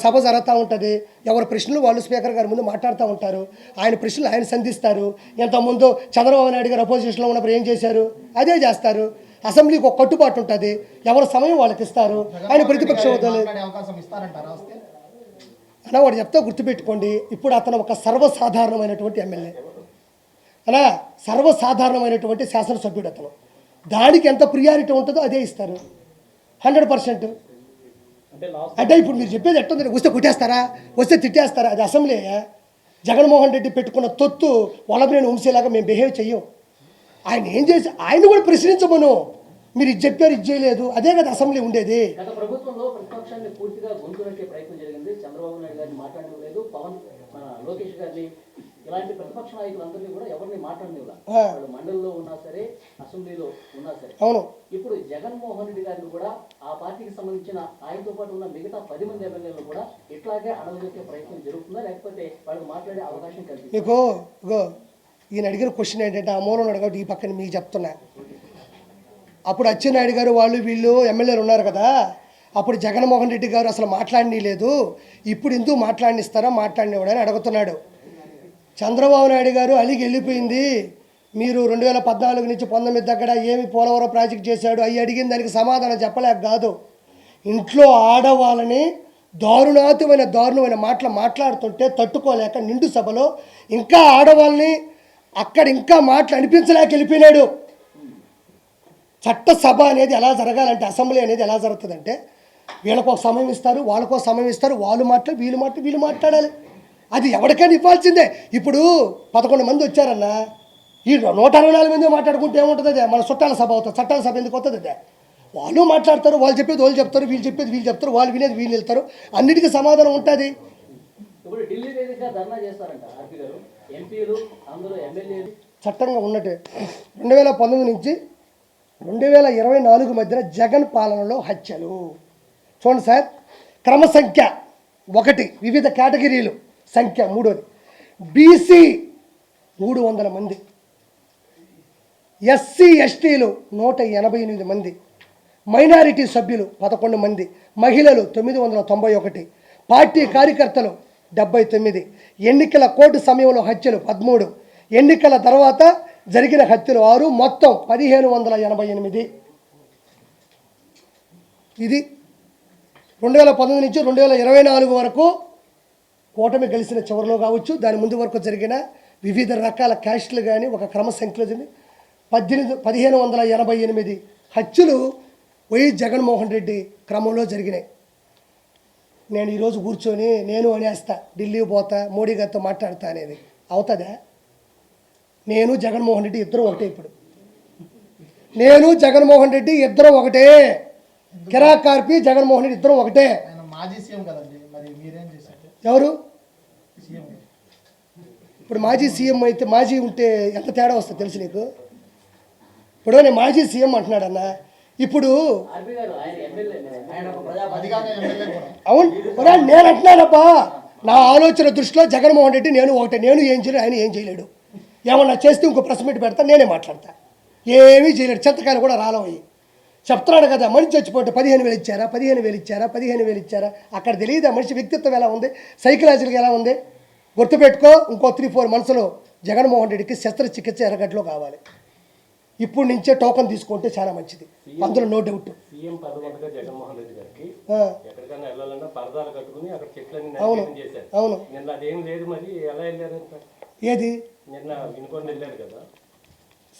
సభ జరుగుతూ ఉంటుంది. ఎవరి ప్రశ్నలు వాళ్ళు స్పీకర్ గారి ముందు మాట్లాడుతూ ఉంటారు. ఆయన ప్రశ్నలు ఆయన సంధిస్తారు. ఇంతకుముందు చంద్రబాబు నాయుడు గారు అపోజిషన్లో ఉన్నప్పుడు ఏం చేశారు? అదే చేస్తారు. అసెంబ్లీకి ఒక కట్టుబాటు ఉంటుంది, ఎవరి సమయం వాళ్ళకి ఇస్తారు. ఆయన ప్రతిపక్ష హోదాలు అవకాశం ఇస్తారంటారా వస్తే? అలా వాడు చెప్తా గుర్తుపెట్టుకోండి. ఇప్పుడు అతను ఒక సర్వసాధారణమైనటువంటి ఎమ్మెల్యే అలా, సర్వసాధారణమైనటువంటి శాసనసభ్యుడు. అతను దానికి ఎంత ప్రియారిటీ ఉంటుందో అదే ఇస్తారు 100%. అంటే ఇప్పుడు మీరు చెప్పేది ఎట్టుంది, వస్తే కొట్టేస్తారా, వస్తే తిట్టేస్తారా? అది అసెంబ్లీ. జగన్మోహన్ రెడ్డి పెట్టుకున్న తొత్తు వలబరేని వంశీలాగా మేము బిహేవ్ చెయ్యం. ఆయన ఏం చేసి ఆయన కూడా ప్రశ్నించమను. మీరు ఇది చెప్పారు, ఇది చేయలేదు, అదే కదా అసెంబ్లీ ఉండేది. గత ప్రభుత్వంలో ప్రతిపక్షాన్ని పూర్తిగా గొంతునొక్కే ప్రయత్నం జరిగింది. చంద్రబాబు నాయుడు గారిని మాట్లాడలేదు, మన లోకేష్ గారిని, ఇలాంటి ప్రతిపక్ష నాయకులందరినీ కూడా ఎవరిని మాట్లాడనివ్వాలి. వాళ్ళు మండలిలో ఉన్నా సరే, అసెంబ్లీలో ఉన్నా సరే. అవును. ఇప్పుడు జగన్మోహన్ రెడ్డి గారిని కూడా ఆ పార్టీకి సంబంధించిన ఆయనతో పాటు ఉన్న మిగతా 10 మంది ఎమ్మెల్యేలు కూడా ఇట్లాగే అడగదొక్కే ప్రయత్నం జరుగుతుందా, లేకపోతే వాళ్ళకి మాట్లాడే అవకాశం కల్పిస్తుంది? ఇగో ఈయన అడిగిన క్వశ్చన్ ఏంటంటే ఆ మూలం అడగదు, ఈ పక్కన మీకు చెప్తున్నా. అప్పుడు అచ్చెన్నాయుడు గారు వాళ్ళు వీళ్ళు ఎమ్మెల్యేలు ఉన్నారు కదా, అప్పుడు జగన్మోహన్ రెడ్డి గారు అసలు మాట్లాడనీ లేదు, ఇప్పుడు ఎందుకు మాట్లాడినిస్తారా, మాట్లాడినవాడని అడుగుతున్నాడు. చంద్రబాబు నాయుడు గారు అలిగి వెళ్ళిపోయింది. మీరు 2014 నుంచి 19 దగ్గర ఏమి పోలవరం ప్రాజెక్ట్ చేశాడు అవి అడిగిన దానికి సమాధానం చెప్పలేక కాదు, ఇంట్లో ఆడవాళ్ళని దారుణమైన మాటలు మాట్లాడుతుంటే తట్టుకోలేక నిండు సభలో ఇంకా ఆడవాళ్ళని అక్కడ ఇంకా మాటలు అనిపించలేక వెళ్ళిపోయినాడు. చట్టసభ అనేది ఎలా జరగాలంటే, అసెంబ్లీ అనేది ఎలా జరుగుతుందంటే, వీళ్ళకో సమయం ఇస్తారు, వాళ్ళకో సమయం ఇస్తారు, వీళ్ళు మాట్లాడాలి. అది ఎవరికైనా ఇవ్వాల్సిందే. ఇప్పుడు 11 మంది వచ్చారన్నా, ఈ 164 మంది మాట్లాడుకుంటే ఏముంటుంది? అదే మన చుట్టాల సభ అవుతుంది. చట్టాల సభ ఎందుకు అవుతుంది? అదే వాళ్ళు మాట్లాడతారు, వాళ్ళు చెప్పేది వాళ్ళు చెప్తారు, వీళ్ళు చెప్పేది వీళ్ళు చెప్తారు, వాళ్ళు వినేది వీళ్ళు వెళ్తారు, అన్నిటికీ సమాధానం ఉంటుంది. ఇప్పుడు ఢిల్లీ వేదికగా ధర్నా చేస్తారంట ఆర్పి గారు, ఎంపీలు అందరూ ఎమ్మెల్యేలు. చట్టంగా ఉన్నట్టే 2019 నుంచి 2024 మధ్యన జగన్ పాలనలో హత్యలు చూడండి సార్. క్రమ సంఖ్య 1, వివిధ కేటగిరీలు సంఖ్య 3, బీసీ 300 మంది, ఎస్సీ ఎస్టీలు 188 మంది, మైనారిటీ సభ్యులు 11 మంది, మహిళలు 991, పార్టీ కార్యకర్తలు 79, ఎన్నికల కోడ్ సమయంలో హత్యలు 13, ఎన్నికల తర్వాత జరిగిన హత్యలు 6, మొత్తం 1588. ఇది 2019 నుంచి 2024 వరకు కూటమి గెలిచిన చివరిలో కావచ్చు, దాని ముందు వరకు జరిగిన వివిధ రకాల క్యాస్టులు కానీ ఒక క్రమ సంఖ్యలో 1588 హత్యలు వైఎస్ జగన్మోహన్ రెడ్డి క్రమంలో జరిగినాయి. నేను ఈరోజు కూర్చొని నేను అనేస్తా, ఢిల్లీ పోతా, మోడీ గారితో మాట్లాడతా అనేది అవుతుందా? నేను జగన్మోహన్ రెడ్డి ఇద్దరం ఒకటే. ఇప్పుడు నేను జగన్మోహన్ రెడ్డి ఇద్దరం ఒకటే. కిరాక్ కార్పి జగన్మోహన్ రెడ్డి ఇద్దరం ఒకటే. ఆయన మాజీ సీఎం కదండి, మరి మీరేం చేశారు? ఎవరు సీఎం? ఇప్పుడు మాజీ సీఎం అయితే మాజీ ఉంటే ఎంత తేడా వస్తుంది తెలుసు నీకు? ఇప్పుడు నేను మాజీ సీఎం అంటున్నాడన్న, ఇప్పుడు ఆర్పి గారు ఆయన ఎమ్మెల్యే, ఆయన ఒక అధికార ఎమ్మెల్యే కూడా. అవును నేను అంటున్నానబ్బా, నా ఆలోచన దృష్టిలో జగన్మోహన్ రెడ్డి నేను ఒకటే. నేను ఏం చేయలేడు, ఆయన ఏం చేయలేడు. ఏమన్నా చేస్తే ఇంకో ప్రెస్ మీట్ పెడతా, నేనే మాట్లాడతా. ఏమీ చేయలేడు. చింతకాయలు కూడా రాలవయ్యి చెప్తున్నాడు కదా. మనిషి చచ్చిపోతే 15,000 ఇచ్చారా, 15,000 ఇచ్చారా, 15,000 ఇచ్చారా? అక్కడ తెలియదు ఆ మనిషి వ్యక్తిత్వం ఎలా ఉంది, సైకలాజికల్గా ఎలా ఉంది. గుర్తుపెట్టుకో, ఇంకో 3-4 మంత్స్లో జగన్మోహన్ రెడ్డికి శస్త్రచికిత్స ఎర్రగడ్డలో కావాలి. ఇప్పుడు నుంచే టోకన్ తీసుకుంటే చాలా మంచిది, అందులో నో డౌట్. సీఎం పదకొండుగా జగన్మోహన్ రెడ్డి గారికి ఎక్కడికైనా వెళ్ళాలన్నా పరదాలు కట్టుకుని అక్కడ చెట్లన్నీ నాశనం చేశారు. అవును. నిన్న అదేం లేదు, మరి ఎలా వెళ్ళారు? ఏది నిన్న వినుకొని వెళ్ళారు కదా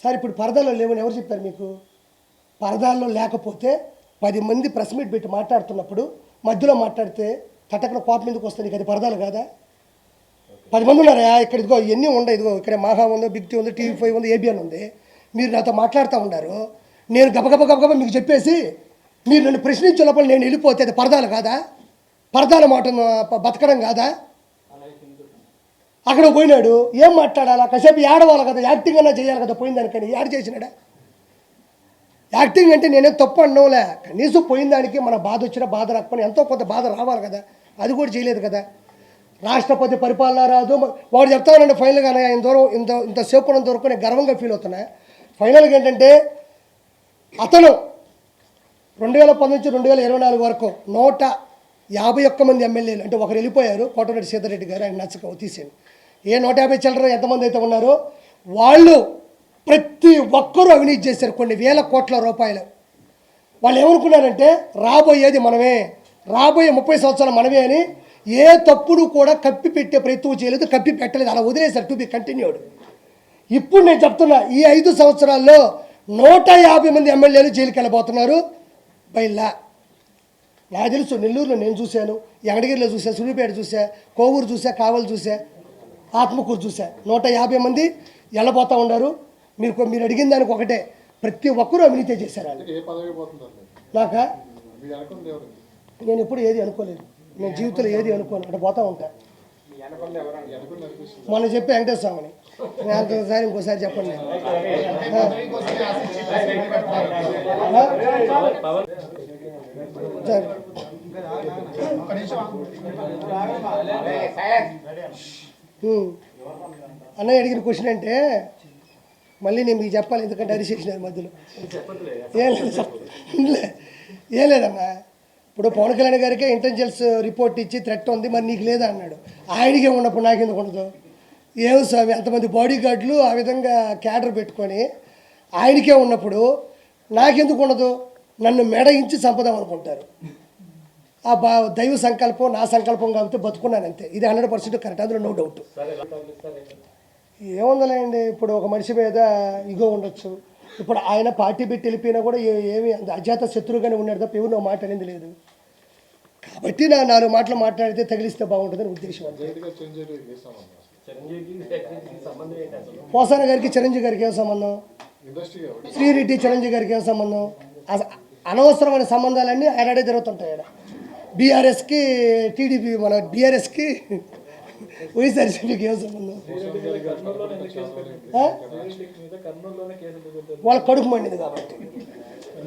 సార్. ఇప్పుడు పరదాలో లేవని ఎవరు చెప్పారు మీకు? పరదాల్లో లేకపోతే 10 మంది ప్రెస్ మీట్ పెట్టి మాట్లాడుతున్నప్పుడు మధ్యలో మాట్లాడితే తటకన కోపం ఎందుకు వస్తుంది? నీకు అది పరదాలు కాదా? 10 మంది ఉన్నారా ఇక్కడ? ఇదిగో ఇవన్నీ ఉండవు. ఇదిగో ఇక్కడ మహా ఉంది, బిగ్ టీ ఉంది, TV5 ఉంది, ABN ఉంది. మీరు నాతో మాట్లాడుతూ ఉన్నారు, నేను గబగబ మీకు చెప్పేసి మీరు నన్ను ప్రశ్నించే లోపల నేను వెళ్ళిపోతే అది పరదాలు కాదా? పరదాల మాట బతకడం కాదా? అక్కడ పోయినాడు, ఏం మాట్లాడాలా? కాసేపు ఏడవాలి కదా, యాక్టింగ్ అన్నా చేయాలి కదా. పోయిన దానికని యాడ్ చేసినాడా? యాక్టింగ్ అంటే నేనేం తప్పు అన్నోలే, కనీసం పోయిన దానికి మన బాధ వచ్చినా బాధ రాకపోయినా ఎంతో కొంత బాధ రావాలి కదా. అది కూడా చేయలేదు కదా. రాష్ట్రపతి పరిపాలన రాదు వాడు చెప్తానండి. ఫైనల్గా ఆయన దూరం ఇంత సేపు ఉన్నంత వరకు నేను గర్వంగా ఫీల్ అవుతున్నా. ఫైనల్గా ఏంటంటే అతను 2019 నుంచి 2024 వరకు 151 మంది ఎమ్మెల్యేలు, అంటే ఒకరు వెళ్ళిపోయారు, కోటరెడ్డి సీతారెడ్డి గారు, ఆయన నచ్చక తీసేయండి. 150 చిల్లర ఎంతమంది అయితే ఉన్నారో వాళ్ళు ప్రతి ఒక్కరూ అవినీతి చేశారు, కొన్ని వేల కోట్ల రూపాయలు. వాళ్ళు ఏమనుకున్నారంటే రాబోయేది మనమే, రాబోయే 30 సంవత్సరాలు మనమే అని ఏ తప్పుడు కూడా కప్పి పెట్టే ప్రయత్నం చేయలేదు, కప్పి పెట్టలేదు, అలా వదిలేశారు. To be continued. ఇప్పుడు నేను చెప్తున్నా, ఈ 5 సంవత్సరాల్లో 150 మంది ఎమ్మెల్యేలు జైలుకి వెళ్ళబోతున్నారు బయలా. నాకు తెలుసు, నెల్లూరులో నేను చూశాను, ఎంగడగిరిలో చూసా, సూర్యాపేట చూసా, కోవూరు చూసా, కావలి చూసా, ఆత్మకూరు చూసా. 150 మంది వెళ్ళబోతూ ఉన్నారు. మీరు అడిగిన దానికి ఒకటే, ప్రతి ఒక్కరూ అవినీతి చేశారు వాళ్ళు. ఏ పదవి పోతుంటారు నాకా మీరు అనుకుంది ఎవరు? నేను ఎప్పుడు ఏది అనుకోలేదు, నేను జీవితంలో ఏది అనుకోను, అక్కడ పోతూ ఉంటా. అనుకుంది అనిపిస్తుంది. మొన్న చెప్పి వెంకటేశ్వర స్వామిని, నేను అంతసారి ఇంకోసారి చెప్పండి. నేను సరే. అన్నయ్య అడిగిన క్వశ్చన్ అంటే మళ్ళీ నేను మీకు చెప్పాలి, ఎందుకంటే అరిచేసినారు మధ్యలో. ఏం లేదన్నా, ఇప్పుడు పవన్ కళ్యాణ్ గారికే ఇంటెలిజెన్స్ రిపోర్ట్ ఇచ్చి థ్రెట్ ఉంది, మరి నీకు లేదా అన్నాడు. ఆయనకే ఉన్నప్పుడు నాకెందుకు ఉండదు? ఏం స్వామి, అంతమంది బాడీ గార్డులు ఆ విధంగా క్యాడర్ పెట్టుకొని ఆయనకే ఉన్నప్పుడు నాకెందుకు ఉండదు? నన్ను మెడయించి చంపదాం అనుకుంటారు. ఆ దైవ సంకల్పం నా సంకల్పం కాబట్టి బతుకున్నాను అంతే. ఇది 100% కరెక్ట్, అందులో నో డౌట్. ఏముందలేండి, ఇప్పుడు ఒక మనిషి మీద ఇగో ఉండొచ్చు. ఇప్పుడు ఆయన పార్టీ పెట్టి వెళ్ళిపోయినా కూడా ఏమి అజాత శత్రువుగానే ఉన్నాడు తప్ప ఎవరు మాట అనేది లేదు. కాబట్టి నా 4 మాటలు మాట్లాడితే తగిలిస్తే బాగుంటుందని ఉద్దేశం. పోసాన గారికి చిరంజీవి గారికి ఏం సంబంధం? శ్రీరెడ్డి చిరంజీవి గారికి ఏం సంబంధం? అనవసరమైన సంబంధాలన్నీ ఆయనడే జరుగుతుంటాయి. ఆయన బీఆర్ఎస్కి టీడీపీ, మన బీఆర్ఎస్కి వైఎస్ఆర్సీపీకి ఏం సంబంధం? వాళ్ళ కడుపు మండింది కాబట్టి.